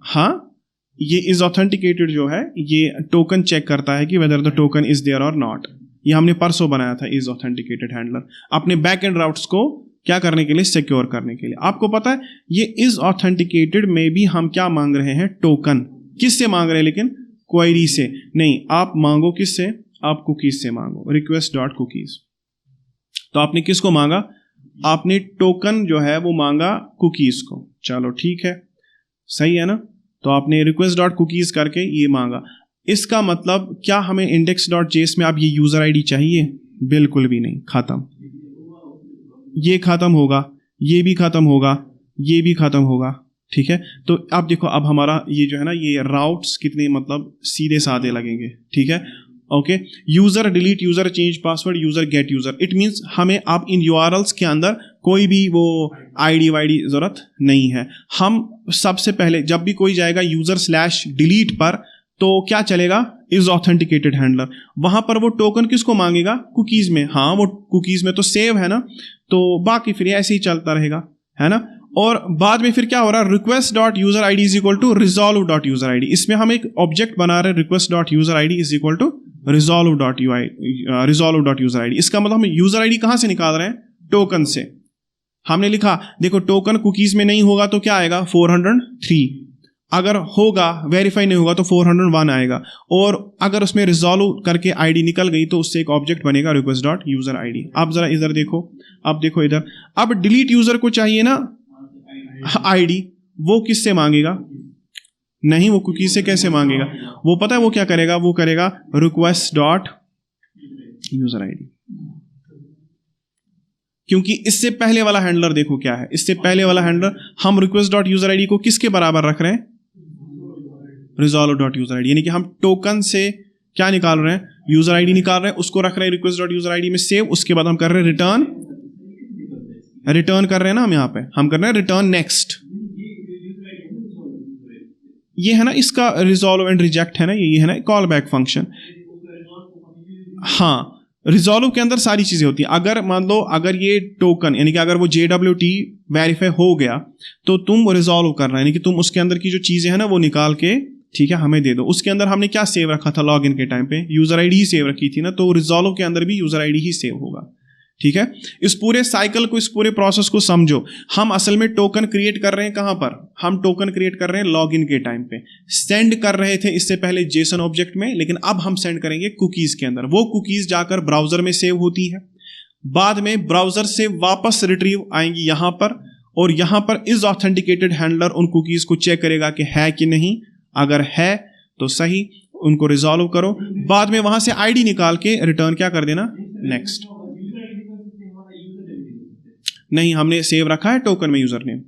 हाँ, ये इज ऑथेंटिकेटेड जो है ये टोकन चेक करता है कि whether the token is there और नॉट। ये हमने परसों बनाया था इज ऑथेंटिकेटेड हैंडलर, अपने बैक एंड राउट्स को क्या करने के लिए, सिक्योर करने के लिए। आपको पता है ये इज ऑथेंटिकेटेड में भी हम क्या मांग रहे हैं, टोकन। किससे मांग रहे हैं, लेकिन क्वेरी से नहीं, आप मांगो किससे, आप कुकीज से मांगो, request.cookies। तो आपने किसको मांगा, आपने टोकन जो है वो मांगा कुकीज को, चलो ठीक है, सही है ना। तो आपने request.cookies करके ये मांगा, इसका मतलब क्या हमें index.js में अब ये यूजर आईडी चाहिए, बिल्कुल भी नहीं, खत्म, ये खत्म होगा, ये भी खत्म होगा, ये भी खत्म होगा, ठीक है। तो अब देखो अब हमारा ये जो है ना ये राउट्स कितने मतलब सीधे साधे लगेंगे, ठीक है, okay. User delete user, change password, user gate user, it means हमें अब इन यूआरएल्स के अंदर कोई भी वो आईडी वाईडी जरूरत नहीं है। हम सबसे पहले जब भी कोई जाएगा user/delete पर, तो क्या चलेगा, इज ऑथेंटिकेटेड हैंडलर, वहां पर वो टोकन किसको मांगेगा, कुकीज में, हाँ वो कुकीज में तो सेव है ना, तो बाकी फिर ऐसे ही चलता रहेगा, है ना। और बाद में फिर क्या हो रहा है, request.userid is equal to resolve.userid, इसमें हम एक ऑब्जेक्ट बना रहे हैं, request.userid is equal to resolve.userid। इसका मतलब हम यूजर आईडी कहां से निकाल रहे हैं, टोकन से। हमने लिखा देखो टोकन कुकीज में नहीं होगा तो क्या आएगा, 403, अगर होगा वेरीफाई नहीं होगा तो 401 आएगा, और अगर उसमें रिजॉल्व करके आईडी निकल गई तो उससे एक ऑब्जेक्ट बनेगा request.userid। अब जरा इधर देखो, अब देखो इधर, अब डिलीट यूजर को चाहिए ना आईडी, वो किससे मांगेगा, नहीं वो कुकी से कैसे मांगेगा, वो पता है वो क्या करेगा, वो करेगा request.userid, क्योंकि इससे पहले वाला हैंडलर देखो क्या है, इससे पहले वाला हैंडलर हम request.userid को किसके बराबर रख रहे हैं, resolve.userid, यानी कि हम टोकन से क्या निकाल रहे हैं, यूजर आईडी निकाल रहे हैं, उसको रख रहे हैं request.userid में सेव, उसके बाद हम कर रहे हैं रिटर्न कर रहे हैं ना, हम यहाँ पे हम कर रहे हैं रिटर्न नेक्स्ट, ये है ना इसका रिजॉल्व एंड रिजेक्ट है ना, ये है ना कॉल बैक फंक्शन। हाँ, रिजॉल्व के अंदर सारी चीजें होती हैं। अगर मान लो अगर ये टोकन यानी कि अगर वो JWT वेरीफाई हो गया तो तुम रिजॉल्व करना, यानी कि तुम उसके अंदर की जो चीजें हैं ना वो निकाल के ठीक है हमें दे दो। उसके अंदर हमने क्या सेव रखा था लॉगिन के टाइम पे, यूजर आईडी ही सेव रखी थी ना, तो रिजॉल्व के अंदर भी यूजर आईडी ही सेव होगा, ठीक है, इस पूरे साइकिल को, इस पूरे प्रोसेस को समझो। हम असल में टोकन क्रिएट कर रहे हैं कहां पर? हम टोकन क्रिएट कर रहे हैं लॉगिन के टाइम पे। सेंड कर रहे थे इससे पहले जेसन ऑब्जेक्ट में, लेकिन अब हम सेंड करेंगे कुकीज के अंदर। वो कुकीज जाकर ब्राउजर में सेव होती है, बाद में ब्राउजर से वापस रिट्रीव आएंगी यहां पर, और यहां पर इज ऑथेंटिकेटेड हैंडलर उन कुकीज को चेक करेगा कि है कि नहीं। अगर है तो सही, उनको रिजॉल्व करो। बाद में वहां से आईडी निकाल के रिटर्न क्या कर देना, नेक्स्ट। नहीं, हमने सेव रखा है टोकन में यूजर नेम,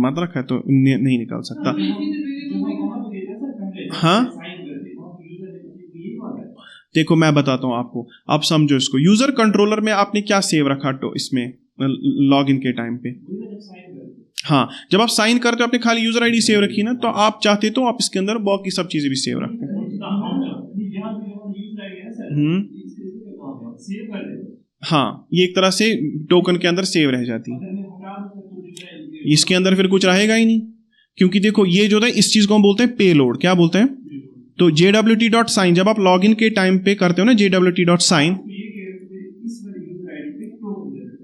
मत रखा है तो नहीं निकाल सकता। हाँ, देखो मैं बताता हूं आपको, आप समझो इसको। यूजर कंट्रोलर में आपने क्या सेव रखा तो इसमें लॉगिन के टाइम पे? हाँ, जब आप साइन करते हो आपने खाली यूजर आईडी सेव रखी ना, तो आप चाहते तो आप इसके अंदर बाकी सब चीजें भी सेव रखते हैं। हाँ, ये एक तरह से टोकन के अंदर सेव रह जाती है। इसके अंदर फिर कुछ रहेगा ही नहीं, क्योंकि देखो ये जो है इस चीज को हम बोलते हैं पेलोड। क्या बोलते हैं? तो jwt.sign जब आप लॉगिन के टाइम पे करते हो ना, jwt.sign,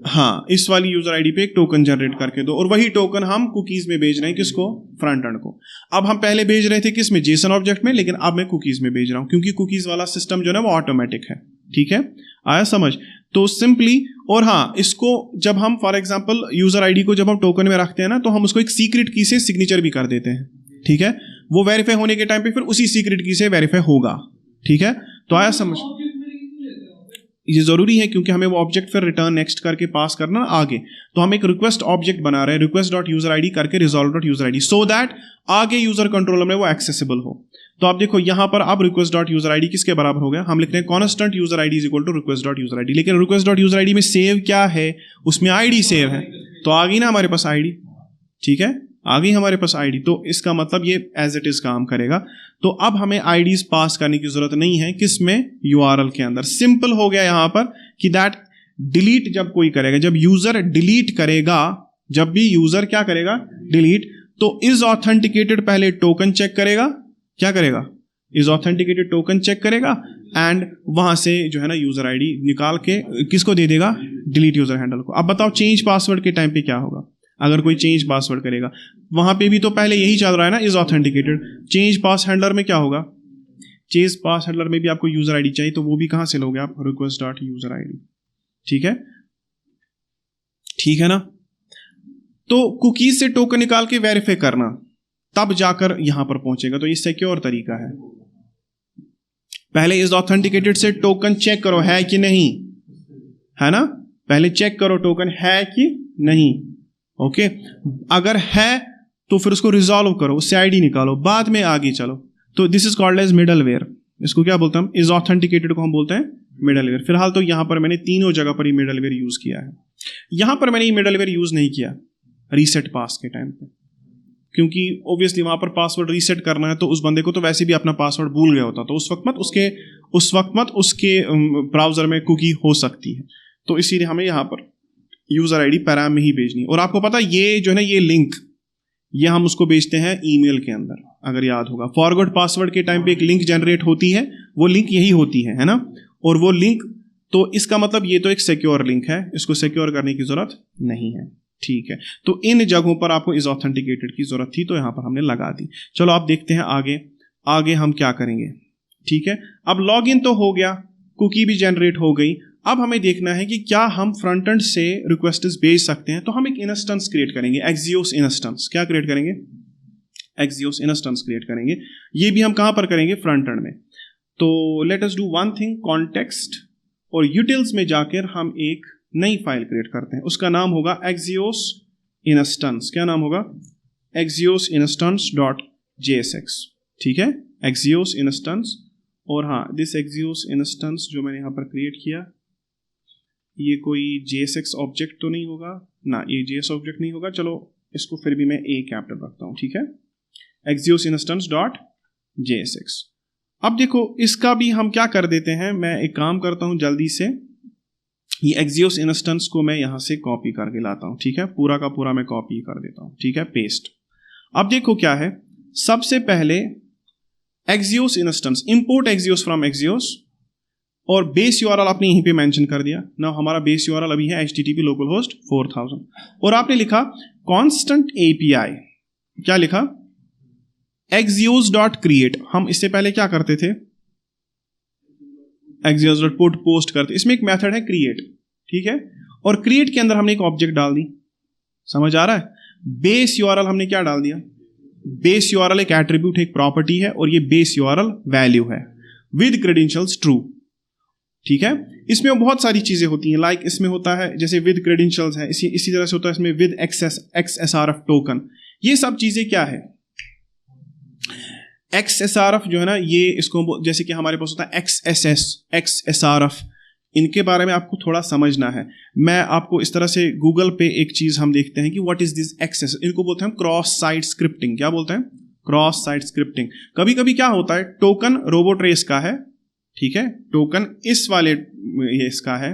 हाँ, इस वाली यूजर आईडी पे एक टोकन जनरेट करके दो, और वही टोकन हम कुकीज में भेज रहे हैं। किसको? फ्रंट एंड को। अब हम पहले भेज रहे थे किस में? जेसन ऑब्जेक्ट में, लेकिन अब मैं कुकीज में भेज रहा हूं, क्योंकि कुकीज वाला सिस्टम जो है वो ऑटोमेटिक है। ठीक है, आया समझ? तो सिंपली, और हाँ, इसको जब हम फॉर एग्जांपल यूजर आईडी को जब हम टोकन में रखते हैं ना, तो हम उसको एक सीक्रेट की से सिग्नेचर भी कर देते हैं। ठीक है, वो वेरीफाई होने के टाइम पे फिर उसी सीक्रेट की से वेरीफाई होगा। ठीक है, तो आया समझ? ये जरूरी है, क्योंकि हमें वो ऑब्जेक्ट फिर रिटर्न नेक्स्ट करके पास करना आगे। तो हम एक रिक्वेस्ट ऑब्जेक्ट बना रहे हैं, request.userid करके resolve.userid, सो दैट आगे यूजर कंट्रोलर में वो एक्सेसिबल हो। तो आप देखो यहां पर अब request.userid किसके बराबर हो गया? हम लिख रहे हैं constant user id is equal to request.userid, लेकिन request.userid में सेव क्या है? उसमें आईडी सेव है, तो आ गई ना हमारे पास आईडी। ठीक है, आ गई हमारे पास आईडी, तो इसका मतलब ये एज इट इज काम करेगा। तो अब हमें आईडीज पास करने की जरूरत नहीं है, किसमें? यूआरएल के अंदर। सिंपल हो गया यहां पर कि दैट डिलीट जब कोई करेगा, जब यूजर डिलीट करेगा, जब भी यूजर क्या करेगा? डिलीट, तो इज ऑथेंटिकेटेड पहले टोकन चेक करेगा। क्या करेगा? इज ऑथेंटिकेटेड टोकन चेक करेगा, एंड वहां से जो है ना यूजर आईडी निकाल के किसको दे देगा? डिलीट यूजर हैंडल को। अब बताओ चेंज पासवर्ड के टाइम पे क्या होगा? अगर कोई चेंज पासवर्ड करेगा, वहां पे भी तो पहले यही चल रहा है ना, is authenticated. Change pass handler में क्या होगा? चेंज पास हैंडलर में भी आपको यूजर आईडी चाहिए, तो वो भी कहां से लोगे आप? request.userid। ठीक है, ठीक है ना? तो कुकीज से टोकन निकाल के वेरीफाई करना, तब जाकर यहां पर पहुंचेगा। तो ये सिक्योर तरीका है। पहले इज ऑथेंटिकेटेड से टोकन चेक करो है कि नहीं, है ना? पहले चेक करो टोकन है कि नहीं। ओके, अगर है तो फिर उसको रिजॉल्व करो, उससे आईडी निकालो, बाद में आगे चलो। तो this is called as middleware. इसको क्या बोलते हैं हम? इज ऑथेंटिकेटेड को हम बोलते हैं मिडलवेयर। फिलहाल तो यहां पर मैंने तीनों जगह पर ही मिडलवेयर यूज किया है। यहां पर मैंने ये मिडलवेयर यूज नहीं किया रीसेट पास के टाइम पे, क्योंकि ऑब्वियसली वहां पर पासवर्ड रीसेट करना है, तो उस बंदे को तो वैसे भी अपना पासवर्ड भूल गया होता, तो उस वक्त मत उसके ब्राउजर में कुकी हो सकती है। तो इसीलिए हमें यहां पर यूजर आईडी पैराम में ही भेजनी। और आपको पता ये जो है ना, ये लिंक, ये हम उसको भेजते हैं ईमेल के अंदर, अगर याद होगा। फॉरगॉट पासवर्ड के टाइम पे एक लिंक जनरेट होती है, वो लिंक यही होती है ना? और वो लिंक, तो इसका मतलब ये तो एक सिक्योर लिंक है, इसको सिक्योर करने की जरूरत नहीं है। ठीक है, तो इन जगहों पर आपको इज ऑथेंटिकेटेड की जरूरत थी, तो यहां पर हमने लगा दी। चलो आप देखते हैं आगे हम क्या करेंगे। ठीक है, अब लॉग इन तो हो गया, कुकी भी जनरेट हो गई। अब हमें देखना है कि क्या हम फ्रंट एंड से रिक्वेस्ट्स भेज सकते हैं। तो हम एक इंस्टेंस क्रिएट करेंगे, एक्सियोस इंस्टेंस। क्या क्रिएट करेंगे? एक्सियोस इंस्टेंस क्रिएट करेंगे। ये भी हम कहां पर करेंगे? फ्रंट एंड में। तो let us do one thing, context और यूटिल्स में जाकर हम एक नई फाइल क्रिएट करते हैं, उसका नाम होगा एक्सियोस इंस्टेंस। क्या नाम होगा? Axios instance dot JSX। ठीक है, एक्सियोस इंस्टेंस। और हाँ, दिस एक्सियोस इंस्टेंस जो मैंने यहां पर क्रिएट किया, ये कोई JSX ऑब्जेक्ट तो नहीं होगा ना, ये JS ऑब्जेक्ट नहीं होगा। चलो इसको फिर भी मैं A कैपिटल रखता हूं। ठीक है, एक्सियोस इंस्टेंस डॉट JSX। अब देखो इसका भी हम क्या कर देते हैं, मैं एक काम करता हूं जल्दी से, ये एक्सियोस इंस्टेंस को मैं यहां से कॉपी करके लाता हूं। ठीक है, पूरा का पूरा मैं कॉपी कर देता हूं। ठीक है, पेस्ट। अब देखो क्या है, सबसे पहले Axios instance, import Axios from Axios, और बेस यूआरएल आपने यहीं पे मेंशन कर दिया ना, हमारा बेस यूआरएल अभी है http localhost 4000 और आपने लिखा constant API, क्या लिखा axios.create। हम इससे पहले क्या करते थे, axios.put पोस्ट करते, इसमें एक मेथड है create, ठीक है, और create के अंदर हमने एक ऑब्जेक्ट डाल दी, समझ आ रहा है। बेस यूआरएल हमने क्या डाल दिया, बेस यूआरएल एक एट्रीब्यूट है, एक प्रॉपर्टी है, और ये बेस यूआरएल वैल्यू है विद क्रेडेंशियल्स ट्रू, ठीक है। इसमें बहुत सारी चीजें होती हैं, लाइक इसमें होता है जैसे विद क्रेडेंशियल्स है, इसी तरह से होता है इसमें विद XSRF टोकन। ये सब चीजें क्या है, XSRF जो है ना, ये इसको जैसे कि हमारे पास होता है XSS, XSRF, इनके बारे में आपको थोड़ा समझना है। मैं आपको इस तरह से गूगल पे एक चीज हम देखते हैं कि व्हाट इज दिस XSS, इनको बोलते हैं क्रॉस साइट स्क्रिप्टिंग। क्या बोलते हैं, क्रॉस साइट स्क्रिप्टिंग। कभी कभी क्या होता है, टोकन रोबोट्रेस का है, ठीक है, टोकन इस वाले ये इसका है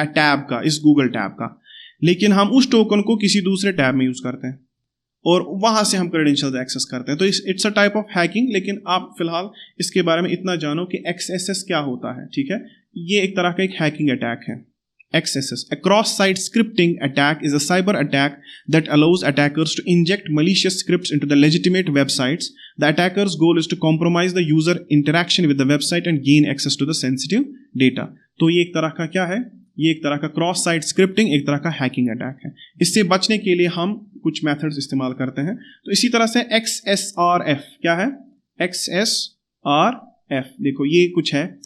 टैब का, इस गूगल टैब का, लेकिन हम उस टोकन को किसी दूसरे टैब में यूज करते हैं और वहां से हम क्रेडेंशियल्स एक्सेस करते हैं। तो it's a type of hacking, लेकिन आप फिलहाल इसके बारे में इतना जानो कि XSS क्या होता है, ठीक है। ये एक तरह का एक हैकिंग अटैक है। XSS, a cross-site scripting attack, is a cyber attack that allows attackers to inject malicious scripts into the legitimate websites. The attacker's goal is to compromise the user interaction with the website and gain access to the sensitive data. तो ये एक तरह का क्या है, ये एक तरह का क्रॉस साइट स्क्रिप्टिंग, एक तरह का हैकिंग अटैक है। इससे बचने के लिए हम कुछ मेथड्स इस्तेमाल करते हैं। तो इसी तरह से XSRF क्या है, XSRF देखो ये कुछ है,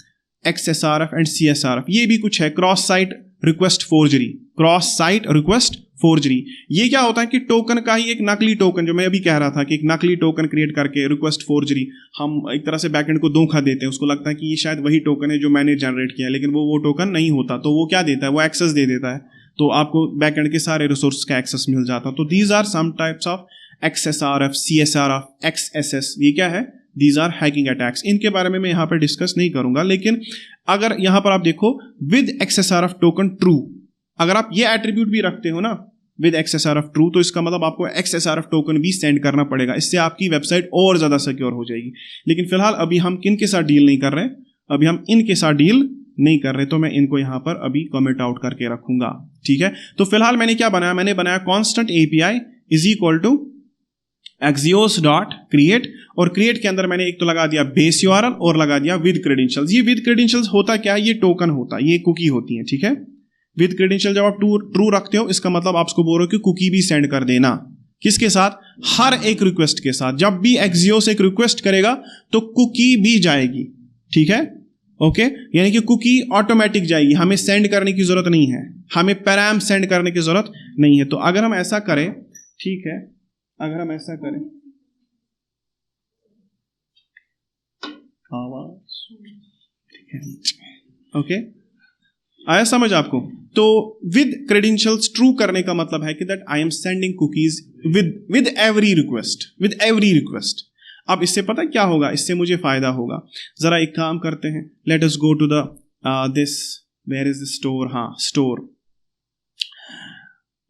XSRF एंड CSRF, ये भी कुछ है, cross site request forgery, cross site request forgery. ये क्या होता है कि टोकन का ही एक नकली टोकन, जो मैं अभी कह रहा था कि एक नकली टोकन क्रिएट करके रिक्वेस्ट फोर्जरी, हम एक तरह से बैकएंड को धोखा देते हैं, उसको लगता है कि ये शायद वही टोकन है जो मैंने जनरेट किया है, लेकिन वो टोकन नहीं होता। तो वो क्या देता है, वो एक्सेस दे देता है, तो आपको बैकएंड के सारे रिसोर्स का एक्सेस मिल जाता। तो these are some types of XSRF, CSRF, XSS, ये क्या है, दीज आर हैकिंग अटैक्स। इनके बारे में मैं यहाँ पर डिस्कस नहीं करूंगा, लेकिन अगर यहाँ पर आप देखो विद XSRF टोकन ट्रू, अगर आप ये एट्रीब्यूट भी रखते हो ना विद XSRF ट्रू, तो इसका मतलब आपको XSRF टोकन भी सेंड करना पड़ेगा, इससे आपकी वेबसाइट और ज्यादा सिक्योर हो जाएगी। लेकिन फिलहाल अभी हम किन के साथ डील नहीं कर रहे, अभी हम इनके साथ डील नहीं कर रहे, तो मैं इनको यहां पर अभी कमेंट आउट करके रखूंगा, ठीक है। तो फिलहाल मैंने क्या बनाया, मैंने बनाया constant API is equal to axios.create, और क्रिएट के अंदर मैंने एक तो लगा दिया बेस यूआरएल और लगा दिया विद क्रेडेंशियल्स। ये विद क्रेडेंशियल्स होता क्या है, ये टोकन होता है, ये कुकी होती है, ठीक है। विद क्रेडेंशियल जब आप ट्रू रखते हो, इसका मतलब आपको बोल रहे हो कि कुकी भी सेंड कर देना, किसके साथ, हर एक रिक्वेस्ट के साथ। जब भी Axios एक रिक्वेस्ट करेगा तो कुकी भी जाएगी, ठीक है, ओके। यानी कि कुकी ऑटोमेटिक जाएगी, हमें सेंड करने की जरूरत नहीं है, हमें पैराम सेंड करने की जरूरत नहीं है। तो अगर हम ऐसा करें, ठीक है, अगर हम ऐसा करें, ओके, आया समझ आपको। तो विद क्रेडेंशियल्स ट्रू करने का मतलब है कि that I am sending cookies with every request. अब इससे पता क्या होगा, इससे मुझे फायदा होगा। जरा एक काम करते हैं, let us go to the this, where is the store, हाँ स्टोर,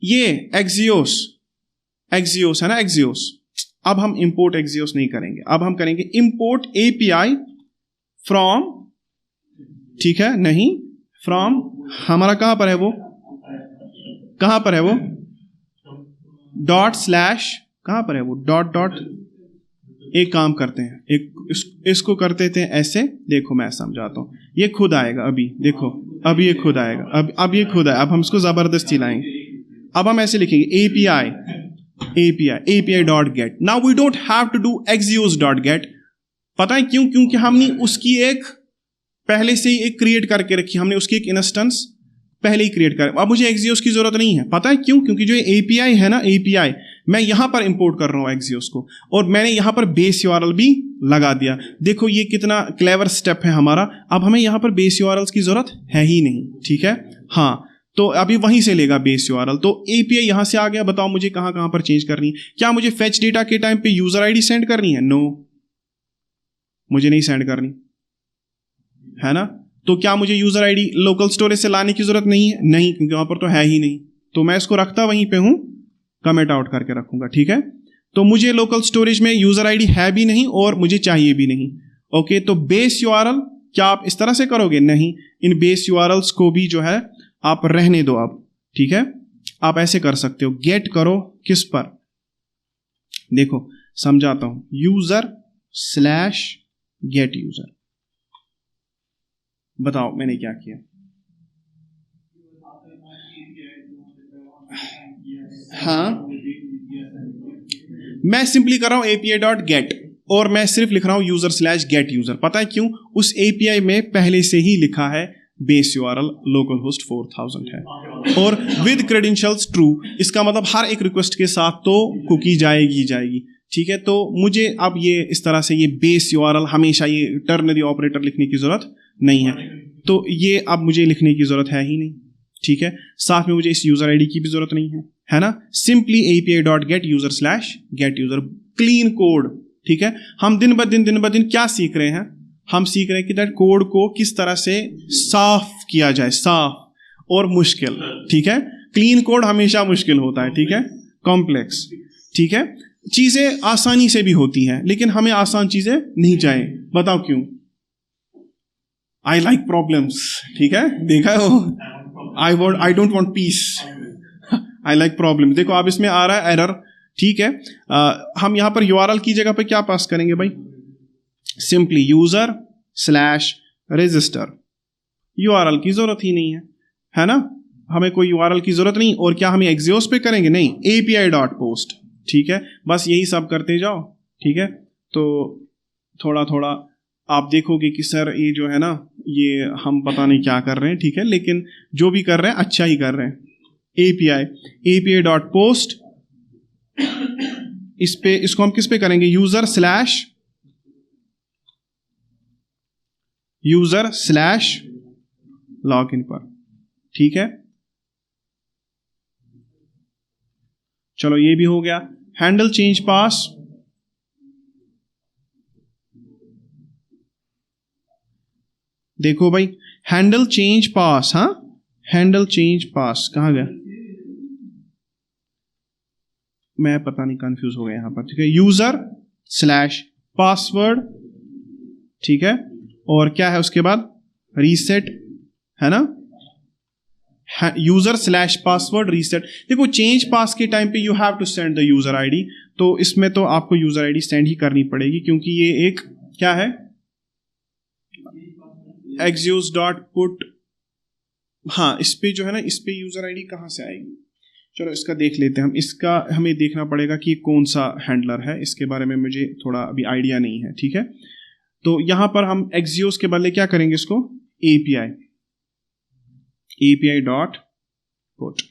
ये Axios है ना, Axios। अब हम इंपोर्ट Axios नहीं करेंगे, अब हम करेंगे इंपोर्ट API फ्रॉम, ठीक है, नहीं फ्रॉम, हमारा कहां पर है वो, कहां पर है वो, डॉट स्लैश, कहां पर है वो, डॉट। एक काम करते हैं, इसको करते थे ऐसे, देखो मैं समझाता हूं, ये खुद आएगा अभी, देखो अब ये खुद आएगा, अब ये खुद आएगा, अब हम इसको जबरदस्ती लाएंगे। अब हम ऐसे लिखेंगे API dot get. Now we don't have to do Axios dot get. पता है क्यों, क्योंकि हमने उसकी एक पहले से ही एक क्रिएट करके रखी, हमने उसकी एक इंस्टेंस पहले ही क्रिएट कर, अब मुझे Axios की जरूरत नहीं है। पता है क्यों, क्योंकि जो API है ना, API मैं यहां पर इंपोर्ट कर रहा हूं Axios को, और मैंने यहां पर बेस URL भी लगा दिया। देखो ये कितना क्लेवर स्टेप है हमारा। अब हमें यहां पर बेस URLs की जरूरत है ही नहीं, ठीक है, हाँ, तो अभी वहीं से लेगा बेस URL। तो API यहां से आ गया, बताओ मुझे कहां कहां पर चेंज करनी है। क्या मुझे फेच डेटा के टाइम पे यूजर आईडी सेंड करनी है? नो, मुझे नहीं सेंड करनी है ना। तो क्या मुझे यूजर आईडी लोकल स्टोरेज से लाने की जरूरत नहीं है? नहीं, क्योंकि वहां पर तो है ही नहीं, तो मैं इसको रखता वहीं पे हूं, कमेंट आउट करके रखूंगा, ठीक है। तो मुझे लोकल स्टोरेज में यूजर आईडी है भी नहीं और मुझे चाहिए भी नहीं, ओके। तो बेस URL क्या आप इस तरह से करोगे? नहीं, इन बेस यूआरएल्स को भी जो है आप रहने दो अब, ठीक है। आप ऐसे कर सकते हो, गेट करो किस पर, देखो समझाता हूं, यूजर स्लैश गेट यूजर। बताओ मैंने क्या किया। हाँ, मैं सिंपली कर रहा हूं एपीआई डॉट गेट, और मैं सिर्फ लिख रहा हूं यूजर स्लैश गेट यूजर। पता है क्यों? उस एपीआई में पहले से ही लिखा है बेस यूआरएल लोकल होस्ट 4000 है और विद क्रेडेंशियल्स ट्रू। इसका मतलब हर एक रिक्वेस्ट के साथ तो कुकी जाएगी जाएगी, ठीक है। तो मुझे अब ये इस तरह से ये बेस यूआरएल हमेशा ये टर्नरी ऑपरेटर लिखने की जरूरत नहीं है, तो ये अब मुझे लिखने की जरूरत है ही नहीं, ठीक है। साथ में मुझे इस यूजर आईडी की भी जरूरत नहीं है ना। Simply API dot gate user slash gate user, clean code, ठीक है। हम दिन ब दिन क्या सीख रहे हैं? हम सीख रहे हैं कि दैट कोड को किस तरह से साफ किया जाए, साफ और मुश्किल, ठीक है। क्लीन कोड हमेशा मुश्किल होता है, ठीक है, कॉम्प्लेक्स, ठीक है। चीजें आसानी से भी होती हैं, लेकिन हमें आसान चीजें नहीं चाहिए। बताओ क्यों? आई लाइक प्रॉब्लम्स, ठीक है, देखा है वो, I don't want piece, I like problem. देखो अब इसमें आ रहा है एरर, ठीक है। हम यहां पर यूआरएल की जगह पे क्या पास करेंगे भाई? Simply user slash register. URL की जरूरत ही नहीं है ना, हमें कोई यूआरएल की जरूरत नहीं। और क्या हमें एक्सियोस पे करेंगे? नहीं, एपीआई डॉट पोस्ट, ठीक है। बस यही सब करते जाओ, ठीक है। तो थोड़ा थोड़ा आप देखोगे कि सर ये जो है ना, ये हम पता नहीं क्या कर रहे हैं, ठीक है, लेकिन जो भी कर रहे हैं अच्छा ही कर रहे हैं। एपीआई डॉट पोस्ट, इस पे, इसको हम किस पे करेंगे? यूजर स्लैश लॉग इन पर, ठीक है। चलो ये भी हो गया। हैंडल चेंज पास, देखो भाई, हैंडल चेंज पास, हाँ, हैंडल चेंज पास कहां गया? मैं पता नहीं, कंफ्यूज हो गया यहां पर, ठीक है। यूजर स्लैश पासवर्ड, ठीक है, और क्या है उसके बाद? रीसेट, है ना, यूजर स्लैश पासवर्ड रीसेट। देखो चेंज पास के टाइम पे you have to send the user ID, तो इसमें तो आपको यूजर आईडी सेंड ही करनी पड़ेगी, क्योंकि ये एक क्या है, एक्सियोस डॉट पुट। हाँ, इस पे जो है ना, इस पे यूजर आईडी कहां से आएगी? चलो इसका देख लेते हैं हम। इसका हमें देखना पड़ेगा कि कौन सा हैंडलर है, इसके बारे में मुझे थोड़ा अभी आइडिया नहीं है, ठीक है। तो यहां पर हम एक्सियोस के बदले क्या करेंगे? इसको एपीआई डॉट पुट,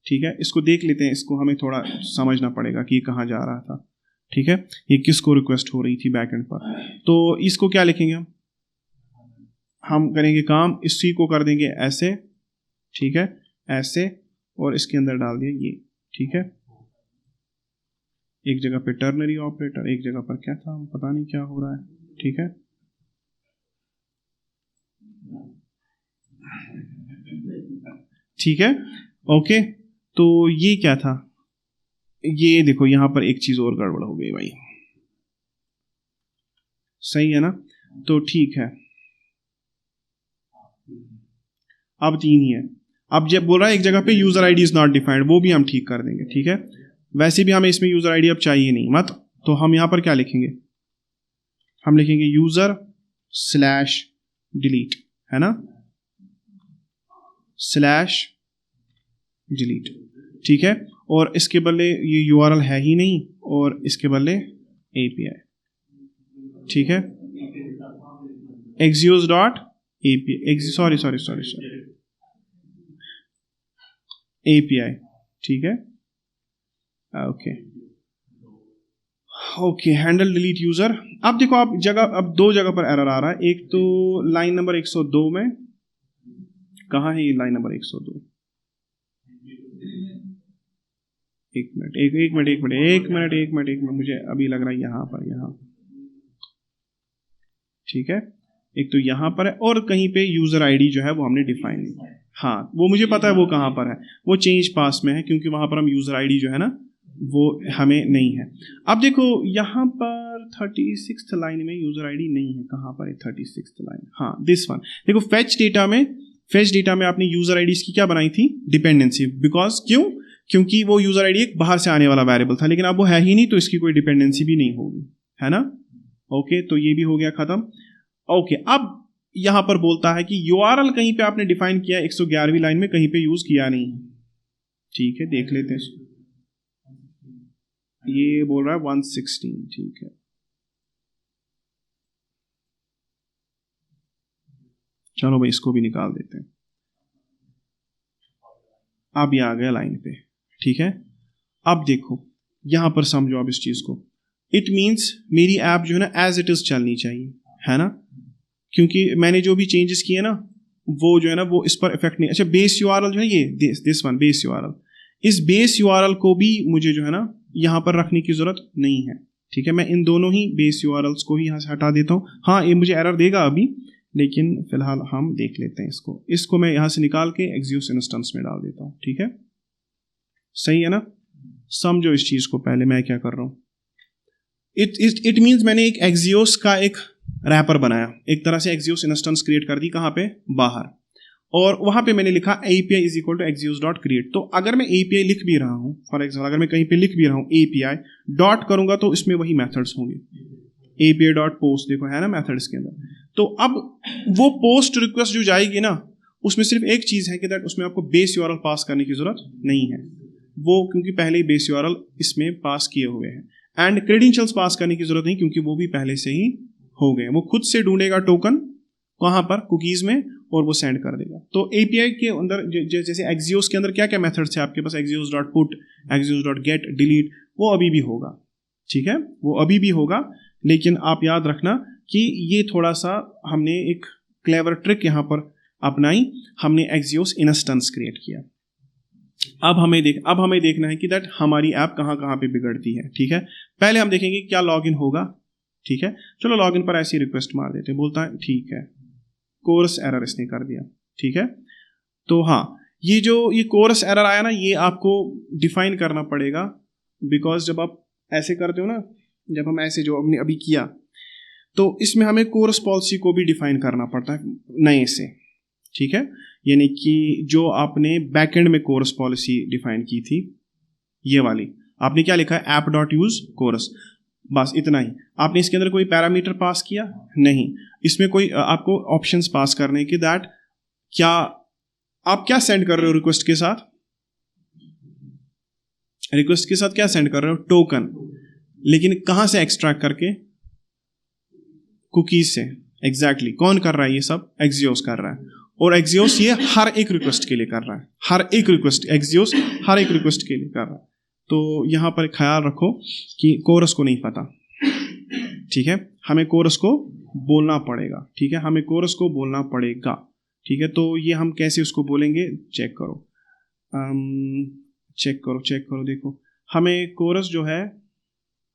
ठीक है। इसको देख लेते हैं, इसको हमें थोड़ा समझना पड़ेगा कि ये कहाँ जा रहा था, ठीक है, ये किसको रिक्वेस्ट हो रही थी बैकएंड पर। तो इसको क्या लिखेंगे हम करेंगे काम, इसी को कर देंगे ऐसे, ठीक है, ऐसे, और इसके अंदर डाल दिया ये, ठीक है। एक जगह पे टर्नरी ऑपरेटर, एक जगह पर क्या था, पता नहीं क्या हो रहा है, ठीक है। ठीक है, ओके। तो ये क्या था? ये देखो यहां पर एक चीज और गड़बड़ हो गई भाई, सही है ना? तो ठीक है, अब 3 ही है। अब जब बोल रहा है एक जगह पे user ID is not defined, वो भी हम ठीक कर देंगे, ठीक है। वैसे भी हमें इसमें यूजर आईडी अब चाहिए नहीं मत, तो हम यहां पर क्या लिखेंगे? हम लिखेंगे यूजर स्लैश डिलीट, है ना, स्लैश डिलीट, ठीक है। और इसके बदले ये यूआरएल है ही नहीं, और इसके बदले एपीआई, ठीक है, Axios dot API, sorry API, ठीक है, ओके हैंडल डिलीट यूजर। अब देखो आप अब 2 जगह पर एरर आ रहा है। एक तो लाइन नंबर 102 में, कहाँ है ये लाइन नंबर 102? एक मिनट, मुझे अभी लग रहा है यहाँ, ठीक है। एक तो यहाँ पर है, और कहीं पे यूजर आईडी जो है वो हमने डिफाइन नहीं, हाँ वो मुझे पता है वो कहाँ पर है, वो चेंज पास में है, क्योंकि वहां पर हम यूजर आईडी जो है ना वो हमें नहीं है। अब देखो यहाँ पर 36th लाइन में यूजर आईडी नहीं है। कहाँ पर है 36th लाइन? हाँ, दिस वन। देखो फेच डेटा में आपने यूजर आईडीज की क्या बनाई थी? डिपेंडेंसी। बिकॉज क्योंकि वो यूजर आईडी एक बाहर से आने वाला वेरिएबल था, लेकिन अब वो है ही नहीं, तो इसकी कोई डिपेंडेंसी भी नहीं होगी, है ना। ओके, तो ये भी हो गया खत्म। ओके, अब यहां पर बोलता है कि यूआरएल कहीं पे आपने डिफाइन किया 111वीं लाइन में, कहीं पे यूज किया नहीं। ठीक है, देख लेते हैं इसको। ये बोल रहा है 116। ठीक है, चलो भाई इसको भी निकाल देते हैं। अब ये आ गया लाइन पे। ठीक है, अब देखो यहां पर समझो अब इस चीज को। इट मींस मेरी ऐप जो है ना एज इट इज चलनी चाहिए, है ना, क्योंकि मैंने जो भी चेंजेस किए ना वो जो है ना वो इस पर इफेक्ट नहीं। अच्छा, बेस यूआरएल जो है ये दिस वन बेस यूआरएल, इस बेस यूआरएल को भी मुझे जो है ना यहां पर रखने की जरूरत नहीं है। ठीक है, मैं इन दोनों ही बेस यूआरएल्स को ही यहां से हटा देता हूं। हाँ, ये मुझे एरर देगा अभी, लेकिन फिलहाल हम देख लेते हैं इसको मैं यहां से निकाल के एक्सियोस इंस्टेंस में डाल देता हूं। ठीक है, सही है ना। समझो इस चीज को, पहले मैं क्या कर रहा हूं। इट मींस मैंने एक एक्सियोस का एक रैपर बनाया, एक तरह से एक्सियोस इंस्टेंस क्रिएट कर दी। कहां पे? बाहर। और वहां पे मैंने लिखा API is equal to exios.create। तो अगर मैं API लिख भी रहा हूं, फॉर एग्जाम्पल अगर मैं कहीं पे लिख भी रहा हूं API डॉट करूंगा, तो इसमें वही मेथड्स होंगे। API.post देखो है ना मेथड्स के अंदर। तो अब वो पोस्ट रिक्वेस्ट जो जाएगी ना, उसमें सिर्फ एक चीज है कि दैट उसमें आपको बेस यूआरएल पास करने की जरूरत नहीं है, वो क्योंकि पहले ही बेस यूआरएल इसमें पास किए हुए हैं। एंड क्रेडेंशियल्स पास करने की जरूरत नहीं, क्योंकि वो भी पहले से ही हो गए। वो खुद से ढूंढेगा टोकन, कहां पर? कुकीज में, और वो सेंड कर देगा। तो API के अंदर जैसे एक्सियोस के अंदर क्या क्या मेथड्स है आपके पास? exios.put, exios.get, delete, वो अभी भी होगा। ठीक है, वो अभी भी होगा, लेकिन आप याद रखना कि ये थोड़ा सा हमने एक क्लेवर ट्रिक यहां पर अपनाई, हमने एक्सियोस इंस्टेंस क्रिएट किया। अब हमें देखना है कि दैट हमारी ऐप कहां कहां पे बिगड़ती है। ठीक है, पहले हम देखेंगे क्या लॉगिन होगा। ठीक है, चलो लॉगिन पर ऐसी रिक्वेस्ट मार देते हैं। बोलता है ठीक है, कोरस एरर इसने कर दिया। ठीक है, तो हाँ, ये कोरस एरर आया ना, ये आपको डिफाइन करना पड़ेगा। बिकॉज जब आप ऐसे करते हो ना, जब हम ऐसे जो हमने अभी किया, तो इसमें हमें कोरस पॉलिसी को भी डिफाइन करना पड़ता है नए से। ठीक है, यानी कि जो आपने बैकएंड में कोरस पॉलिसी डिफाइन की थी, ये वाली आपने क्या लिखा है? app.use कोरस, बस इतना ही। आपने इसके अंदर कोई पैरामीटर पास किया नहीं, इसमें कोई आपको ऑप्शंस पास करने के दैट क्या आप क्या सेंड कर रहे हो रिक्वेस्ट के साथ? रिक्वेस्ट के साथ क्या सेंड कर रहे हो? टोकन। लेकिन कहां से एक्सट्रैक्ट करके? कुकीज से। एग्जैक्टली, कौन कर रहा है ये सब? एक्सियोस कर रहा है। और एक्सियोस ये हर एक रिक्वेस्ट के लिए कर रहा है, हर एक रिक्वेस्ट एक्सियोस हर एक रिक्वेस्ट के लिए कर रहा है। तो यहां पर ख्याल रखो कि कोरस को नहीं पता। ठीक है, हमें कोरस को बोलना पड़ेगा। ठीक है, हमें कोरस को बोलना पड़ेगा। ठीक है, तो ये हम कैसे उसको बोलेंगे? चेक करो, चेक करो। देखो हमें कोरस जो है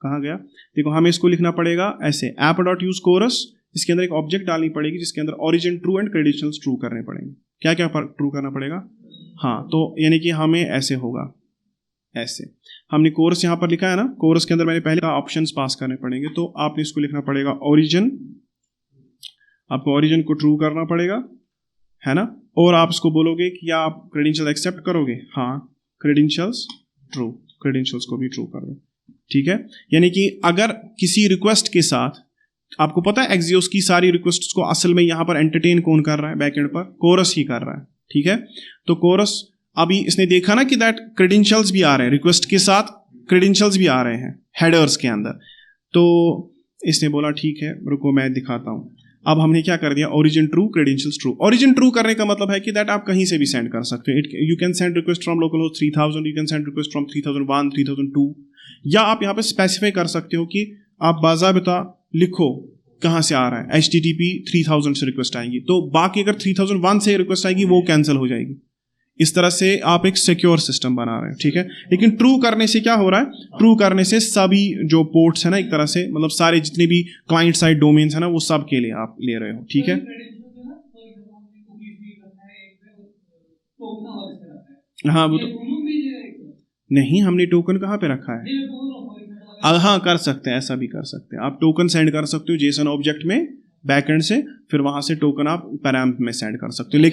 कहाँ गया? देखो हमें इसको लिखना पड़ेगा ऐसे, app.use कोरस। इसके अंदर एक ऑब्जेक्ट डालनी पड़ेगी जिसके अंदर origin true and credentials true करने पड़ेंगे। क्या क्या ट्रू करना पड़ेगा? हाँ, तो यानी कि हमें ऐसे होगा, ऐसे हमने कोर्स यहां पर लिखा है ना, कोर्स के अंदर मैंने पहले ऑप्शंस पास करने पड़ेंगे। तो आपने इसको लिखना पड़ेगा ओरिजिन, आपको ओरिजिन को ट्रू करना पड़ेगा, है ना। और आप इसको बोलोगे कि क्या आप क्रेडेंशियल एक्सेप्ट करोगे? हाँ, क्रेडेंशियल्स ट्रू, क्रेडेंशियल्स को भी ट्रू कर दो। ठीक है, यानी कि अगर किसी रिक्वेस्ट के साथ, आपको पता है एक्सियोस की सारी रिक्वेस्ट्स को असल में यहां पर एंटरटेन कौन कर रहा है? बैकएंड पर कोरस ही कर रहा है। ठीक है, तो कोरस अभी इसने देखा ना कि दैट क्रेडेंशियल्स भी आ रहे हैं, रिक्वेस्ट के साथ क्रेडेंशियल्स भी आ रहे हैं हेडर्स के अंदर। तो इसने बोला ठीक है, रुको मैं दिखाता हूं। अब हमने क्या कर दिया? Origin true, credentials true. Origin true करने का मतलब है कि दैट आप कहीं से भी सेंड कर सकते हो। You can send request from localhost 3000, you can send request from 3001, 3002, या आप यहाँ पे स्पेसिफाई कर सकते हो कि आप बाज़ाबिता लिखो कहाँ से आ रहा है। HTTP 3000 से रिक्वेस्ट आएगी, तो बाकी अगर 3001 से रिक्वेस्ट आएगी वो कैंसिल हो जाएगी। इस तरह से आप एक सिक्योर सिस्टम बना रहे हैं। ठीक है, लेकिन ट्रू करने से क्या हो रहा है? ट्रू करने से सभी जो पोर्ट्स है ना, एक तरह से मतलब सारे जितने भी क्लाइंट साइड डोमेन्स है ना, वो सब के लिए आप ले रहे हो। ठीक है, हाँ वो तो नहीं, हमने टोकन कहाँ पे रखा है? हाँ, कर सकते हैं, ऐसा भी कर सकते हैं। आप टोकन सेंड कर सकते हो जेसन ऑब्जेक्ट में बैकएंड से, फिर वहां से टोकन आप पैराम्प में सेंड कर सकते हो।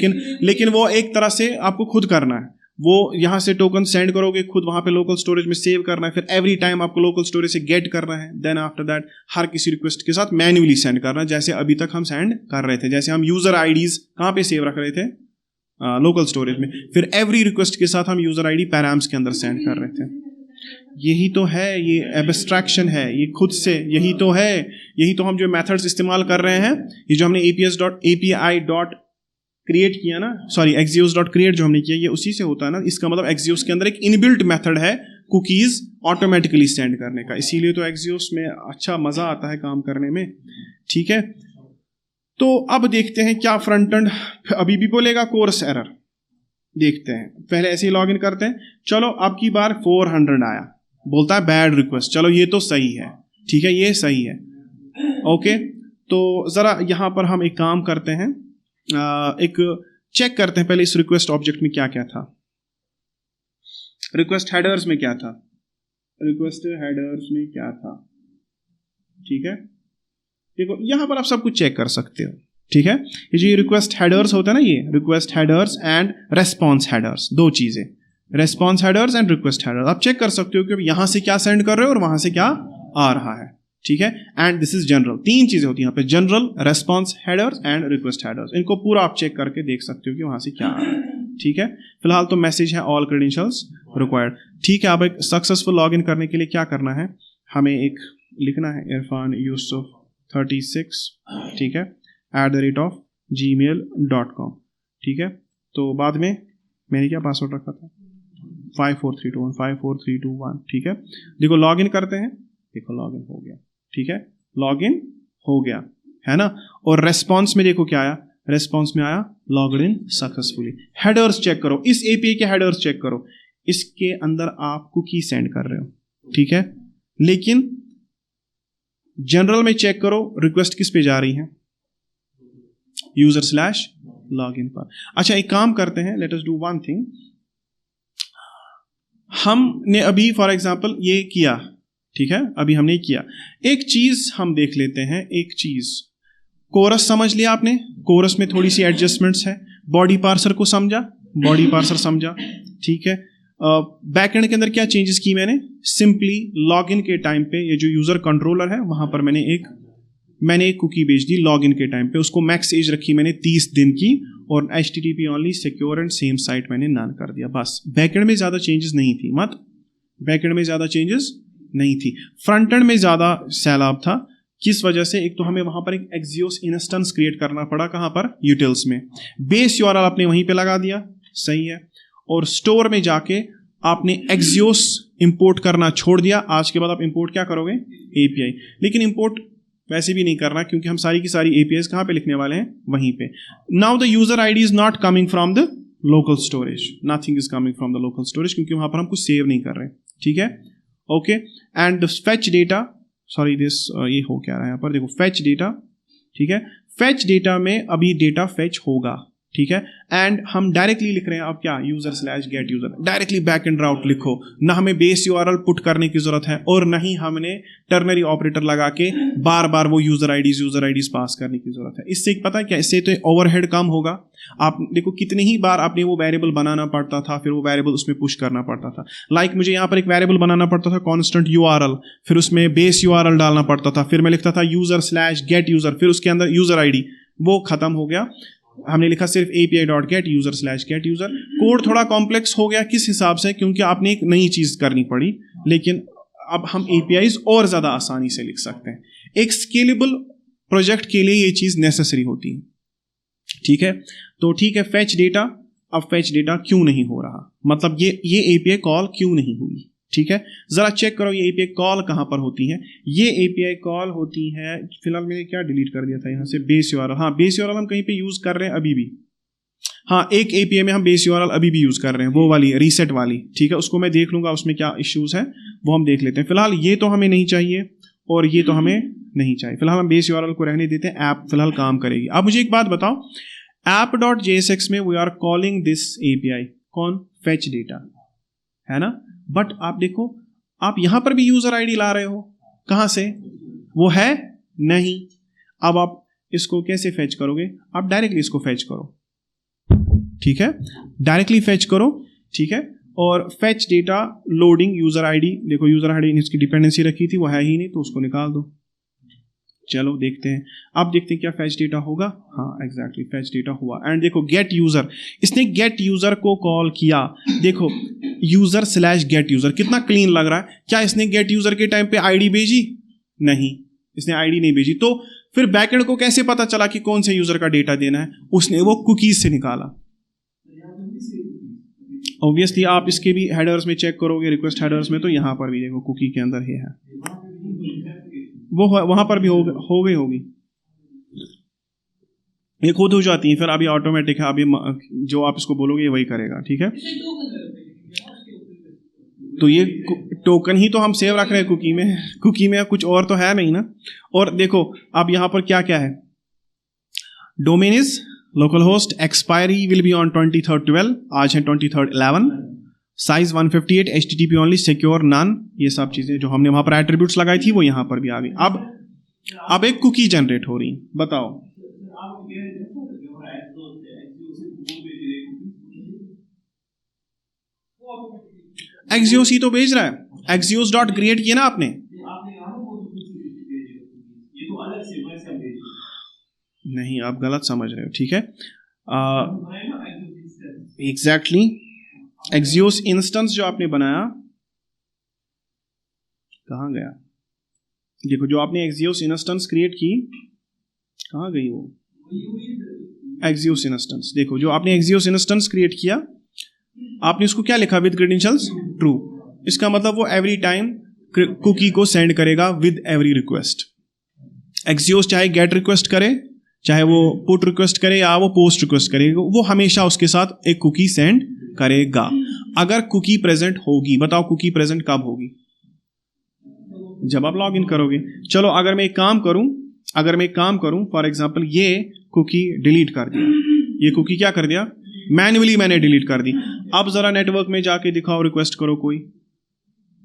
लेकिन वो एक तरह से आपको खुद करना है। वो यहाँ से टोकन सेंड करोगे, खुद वहां पे लोकल स्टोरेज में सेव करना है, फिर एवरी टाइम आपको लोकल स्टोरेज से गेट करना है। देन आफ्टर दैट हर किसी रिक्वेस्ट के साथ मैन्युअली सेंड करना है, जैसे अभी तक हम सेंड कर रहे थे। जैसे हम यूजर आईडीज कहाँ पे सेव रख रहे थे? लोकल स्टोरेज में। फिर एवरी रिक्वेस्ट के साथ हम यूजर आईडी पैराम्स के अंदर सेंड कर रहे थे। यही तो है, ये एब्स्ट्रैक्शन है, ये खुद से यही तो है। यही तो हम जो मेथड्स इस्तेमाल कर रहे हैं, ये जो हमने api.create किया ना, सॉरी axios.create जो हमने किया, ये उसी से होता है ना। इसका मतलब axios के अंदर एक इनबिल्ट मेथड है कुकीज ऑटोमेटिकली सेंड करने का, इसीलिए तो axios में अच्छा मजा आता है काम करने में। ठीक है, तो अब देखते हैं क्या फ्रंट एंड अभी भी बोलेगा कोर्स एरर। देखते हैं, पहले ऐसे ही लॉगिन करते हैं। चलो अब की बार 400 आया, बोलता है बैड रिक्वेस्ट। चलो ये तो सही है, ठीक है, ये सही है। ओके, तो जरा यहां पर हम एक काम करते हैं, एक चेक करते हैं पहले इस रिक्वेस्ट ऑब्जेक्ट में क्या क्या था। रिक्वेस्ट हेडर्स में क्या था? रिक्वेस्ट हेडर्स में क्या था? ठीक है, देखो यहां पर आप सब कुछ चेक कर सकते हो। ठीक है, ये जो रिक्वेस्ट हेडर्स होता है ना, ये request headers and response headers, दो चीजें, response headers and request headers. आप चेक कर सकते हो कि यहां से क्या सेंड कर रहे हो और वहां से क्या आ रहा है। ठीक है, एंड दिस इज जनरल। तीन चीजें होती हैं यहाँ पे, general, response headers and request headers. इनको पूरा आप चेक करके देख सकते हो कि वहां से क्या आ रहा है। ठीक है, फिलहाल तो मैसेज है ऑल क्रेडेंशियल्स रिक्वायर्ड। ठीक है, अब एक सक्सेसफुल लॉगिन करने के लिए क्या करना है, हमें एक लिखना है इरफान यूसुफ 36, ठीक है, @gmail.com। ठीक है, तो बाद में मैंने क्या पासवर्ड रखा था? 54321 54321। ठीक है, देखो लॉगिन करते हैं, देखो लॉगिन हो गया। ठीक है, लॉगिन हो गया है ना। और रेस्पॉन्स में देखो क्या आया, रेस्पॉन्स में आया logged in successfully. Headers check करो, इस एपीआई के हेडर्स चेक करो, इसके अंदर आप कुकी सेंड कर रहे हो। ठीक है, लेकिन जनरल में चेक करो रिक्वेस्ट किस पे जा रही है, user/login पर। अच्छा, एक काम करते हैं, let us do one thing. हमने अभी फॉर एग्जांपल ये किया, ठीक है, अभी हमने किया। एक चीज हम देख लेते हैं, एक चीज, कोरस समझ लिया आपने, कोरस में थोड़ी सी एडजस्टमेंट्स है। बॉडी पार्सर को समझा, बॉडी पार्सर समझा। ठीक है, बैकएंड के अंदर क्या चेंजेस की मैंने, सिंपली लॉगिन के टाइम पे ये जो यूजर कंट्रोलर है वहां पर मैंने एक कुकी भेज दी लॉगिन के टाइम पे, उसको मैक्स एज रखी मैंने 30 दिन की, और HTTP only secure and same site मैंने नन कर दिया। बस बैकएंड में ज्यादा चेंजेस नहीं थी, बैकएंड में ज्यादा चेंजेस नहीं थी। फ्रंट एंड में ज्यादा सैलाब था। किस वजह से? एक तो हमें वहां पर एक Axios इंस्टेंस क्रिएट करना पड़ा, कहां पर? यूटिल्स में। बेस URL आपने वहीं पे लगा दिया, सही है, और स्टोर में जाके आपने Axios इंपोर्ट करना छोड़ दिया। आज के बाद आप इंपोर्ट क्या करोगे? API। लेकिन इंपोर्ट वैसे भी नहीं करना, क्योंकि हम सारी की सारी APIs कहां पे लिखने वाले हैं? वहीं पे। Now the user ID is not coming from the local storage, nothing is coming from the local storage, क्योंकि वहां पर हम कुछ सेव नहीं कर रहे। ठीक है, okay, and fetch data, sorry this ये हो क्या रहा है यहाँ पर, देखो फेच डेटा। ठीक है, फेच डेटा में अभी डेटा फेच होगा। ठीक है, एंड हम डायरेक्टली लिख रहे हैं अब क्या, user/get user, directly back end route लिखो, ना हमें बेस URL पुट करने की जरूरत है, और ना ही हमने टर्नरी ऑपरेटर लगा के बार बार वो यूजर आईडीज पास करने की जरूरत है। इससे पता है क्या, इससे तो ओवरहेड कम होगा। आप देखो कितनी ही बार आपने वो वेरिएबल बनाना पड़ता था, फिर वो वेरिएबल उसमें पुश करना पड़ता था। लाइक मुझे यहाँ पर एक वेरिएबल बनाना पड़ता था कॉन्स्टेंट URL, फिर उसमें बेस URL डालना पड़ता था, फिर मैं लिखता था user/get user, फिर उसके अंदर यूजर आईडी, वो खत्म हो गया। हमने लिखा सिर्फ api.get user/get user। कोड थोड़ा कॉम्प्लेक्स हो गया, किस हिसाब से? क्योंकि आपने एक नई चीज करनी पड़ी, लेकिन अब हम APIs और ज्यादा आसानी से लिख सकते हैं। एक स्केलेबल प्रोजेक्ट के लिए ये चीज नेसेसरी होती है। ठीक है, तो ठीक है, फेच डेटा। अब फेच डेटा क्यों नहीं हो रहा, मतलब ये API कॉल क्यों नहीं हुई? ठीक है, जरा चेक करो ये API कॉल कहां पर होती है। ये API कॉल होती है, फिलहाल मैंने क्या डिलीट कर दिया था यहाँ से, बेस URL। हाँ, बेस URL हम कहीं पे यूज कर रहे हैं अभी भी। हाँ, एक API में हम बेस URL अभी भी यूज कर रहे हैं, वो वाली रीसेट वाली। ठीक है, उसको मैं देख लूंगा उसमें क्या इश्यूज है, वो हम देख लेते हैं। फिलहाल ये तो हमें नहीं चाहिए और ये तो हमें नहीं चाहिए, फिलहाल हम बेस URL को रहने देते हैं। ऐप फिलहाल काम करेगी। अब मुझे एक बात बताओ, app.jsx में we are calling this API, कौन? फेच डेटा, है ना। बट आप देखो, आप यहां पर भी यूजर आईडी ला रहे हो, कहां से? वो है नहीं। अब आप इसको कैसे फेच करोगे? आप डायरेक्टली इसको फेच करो, ठीक है, डायरेक्टली फेच करो, ठीक है। और fetch data loading user ID, देखो यूजर आईडी ने इसकी डिपेंडेंसी रखी थी, वो है ही नहीं, तो उसको निकाल दो। चलो देखते हैं, अब देखते हैं क्या फेच डेटा होगा। हाँ एग्जैक्टली फेच डेटा हुआ। एंड देखो गेट यूजर, इसने गेट यूजर को कॉल किया, देखो यूजर स्लैश गेट यूजर, कितना क्लीन लग रहा है। क्या इसने गेट यूजर के टाइम पे आईडी भेजी? नहीं, इसने आईडी नहीं भेजी। तो फिर बैकएंड को कैसे पता चला कि कौन से यूजर का डेटा देना है? उसने वो कुकीज से निकाला। ऑब्वियसली आप इसके भी हेडर्स में चेक करोगे, रिक्वेस्ट हेडर्स में, तो यहां पर भी देखो कुकी के अंदर ही है, वो वहां पर भी हो गई होगी, ये खुद हो जाती है, फिर अभी ऑटोमेटिक है, अभी जो आप इसको बोलोगे वही करेगा, ठीक है। तो ये टोकन ही तो हम सेव रख रहे हैं कुकी में कुछ और तो है नहीं ना। और देखो अब यहां पर क्या क्या है, domain is local host, expiry will be on 23/12, आज है 23/11, size 158, HTTP only, secure none, ये सब चीजें जो हमने वहां पर एट्रीब्यूट्स लगाई थी वो यहां पर भी आ गई। अब एक कुकी जनरेट हो रही, बताओ। एक्सियोस ही तो भेज रहा है, एक्सियोस डॉट क्रिएट किया ना आपने, नहीं आप गलत समझ रहे हो, ठीक है। एग्जैक्टली एक्सियोस इंस्टेंस जो आपने बनाया, कहाँ गया? देखो जो आपने एक्सियोस इंस्टेंस क्रिएट की, कहाँ गई वो एक्सियोस इंस्टेंस? देखो जो आपने एक्सियोस इंस्टेंस क्रिएट किया, आपने उसको क्या लिखा? With credentials true. इसका मतलब वो एवरी टाइम कुकी को सेंड करेगा विद एवरी रिक्वेस्ट। एक्सियोस चाहे गेट रिक्वेस्ट करे, चाहे वो पुट रिक्वेस्ट करे, या वो पोस्ट रिक्वेस्ट करेगा, वो हमेशा उसके साथ एक कुकी सेंड करेगा। अगर कुकी प्रेजेंट होगी, बताओ कुकी प्रेजेंट कब होगी? जब आप लॉग इन करोगे। चलो अगर मैं एक काम करूं, फॉर एग्जांपल ये कुकी डिलीट कर दिया, ये कुकी क्या कर दिया? मैन्युअली मैंने डिलीट कर दी। अब जरा नेटवर्क में जाके दिखाओ, रिक्वेस्ट करो कोई,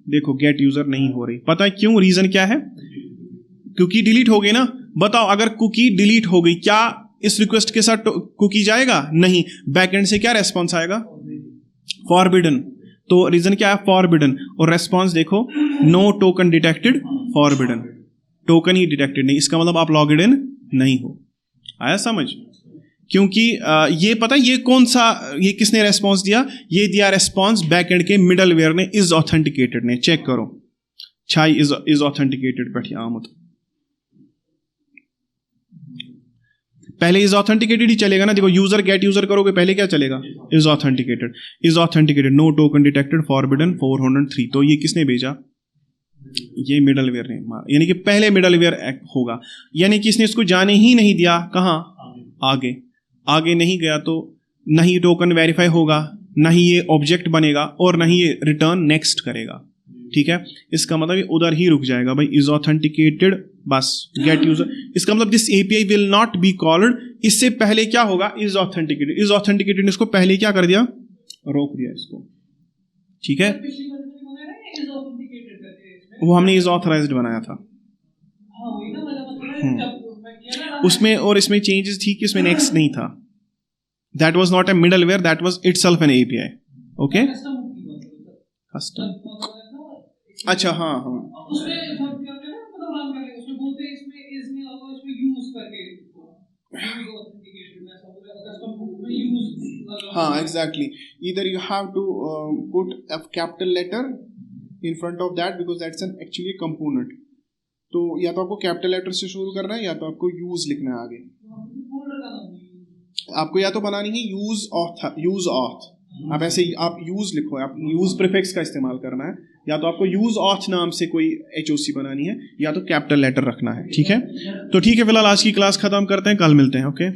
देखो गेट यूजर नहीं हो रही। पता है क्यों? रीजन क्या है? कुकी डिलीट हो गई ना। बताओ अगर कुकी डिलीट हो गई, क्या इस रिक्वेस्ट के साथ कुकी जाएगा? नहीं। बैकएंड से क्या रेस्पॉन्स आएगा? फॉरबिडन। तो रीजन क्या है? फॉरबिडन। और रेस्पॉन्स देखो, no token detected, forbidden, token ही डिटेक्टेड नहीं, इसका मतलब आप लॉग्ड इन नहीं हो। आया समझ? क्योंकि ये पता है ये कौन सा, ये किसने रेस्पॉन्स दिया? ये दिया रेस्पॉन्स बैकएंड के मिडलवेयर ने, इज ऑथेंटिकेटेड ने। चेक करो, छाई इज ऑथेंटिकेटेड बैठी आमद, पहले इज ऑथेंटिकेटेड ही चलेगा ना। देखो यूजर गेट यूजर करोगे, पहले क्या चलेगा? Is authenticated, no token detected, forbidden 403। तो ये किसने भेजा? ये मिडलवेयर ने, यानी कि पहले मिडलवेयर होगा, यानी कि इसने इसको जाने ही नहीं दिया। कहां? आगे नहीं गया तो नहीं टोकन वेरीफाई होगा, नहीं ये ऑब्जेक्ट बनेगा, और नहीं ये रिटर्न नेक्स्ट करेगा, ठीक है। इसका मतलब ये उधर ही रुक जाएगा भाई, इज ऑथेंटिकेटेड, बस गेट यूजर। इसका मतलब this API will not be called, इससे पहले क्या होगा? इज ऑथेंटिकेटेड ने इसको पहले क्या कर दिया? रोक दिया इसको, ठीक है। वो हमने इज ऑथराइज्ड बनाया था उसमें, और इसमें चेंजेस थी कि उसमें नेक्स्ट नहीं था। That was not a middleware, that was itself an API. Okay, custom, अच्छा हाँ, हाँ exactly. Either you have to put a capital letter in front of that, because that's an actually component. तो या तो आपको capital letter से शुरू करना है, या तो आपको यूज लिखना है आगे। आपको या तो बनानी है यूज ऑथ, आप ऐसे आप यूज लिखो, आप यूज प्रीफिक्स का इस्तेमाल करना है, या तो आपको यूज ऑथ नाम से कोई एचओसी बनानी है, या तो कैपिटल लेटर रखना है, ठीक है। तो ठीक है, फिलहाल आज की क्लास खत्म करते हैं, कल मिलते हैं। ओके।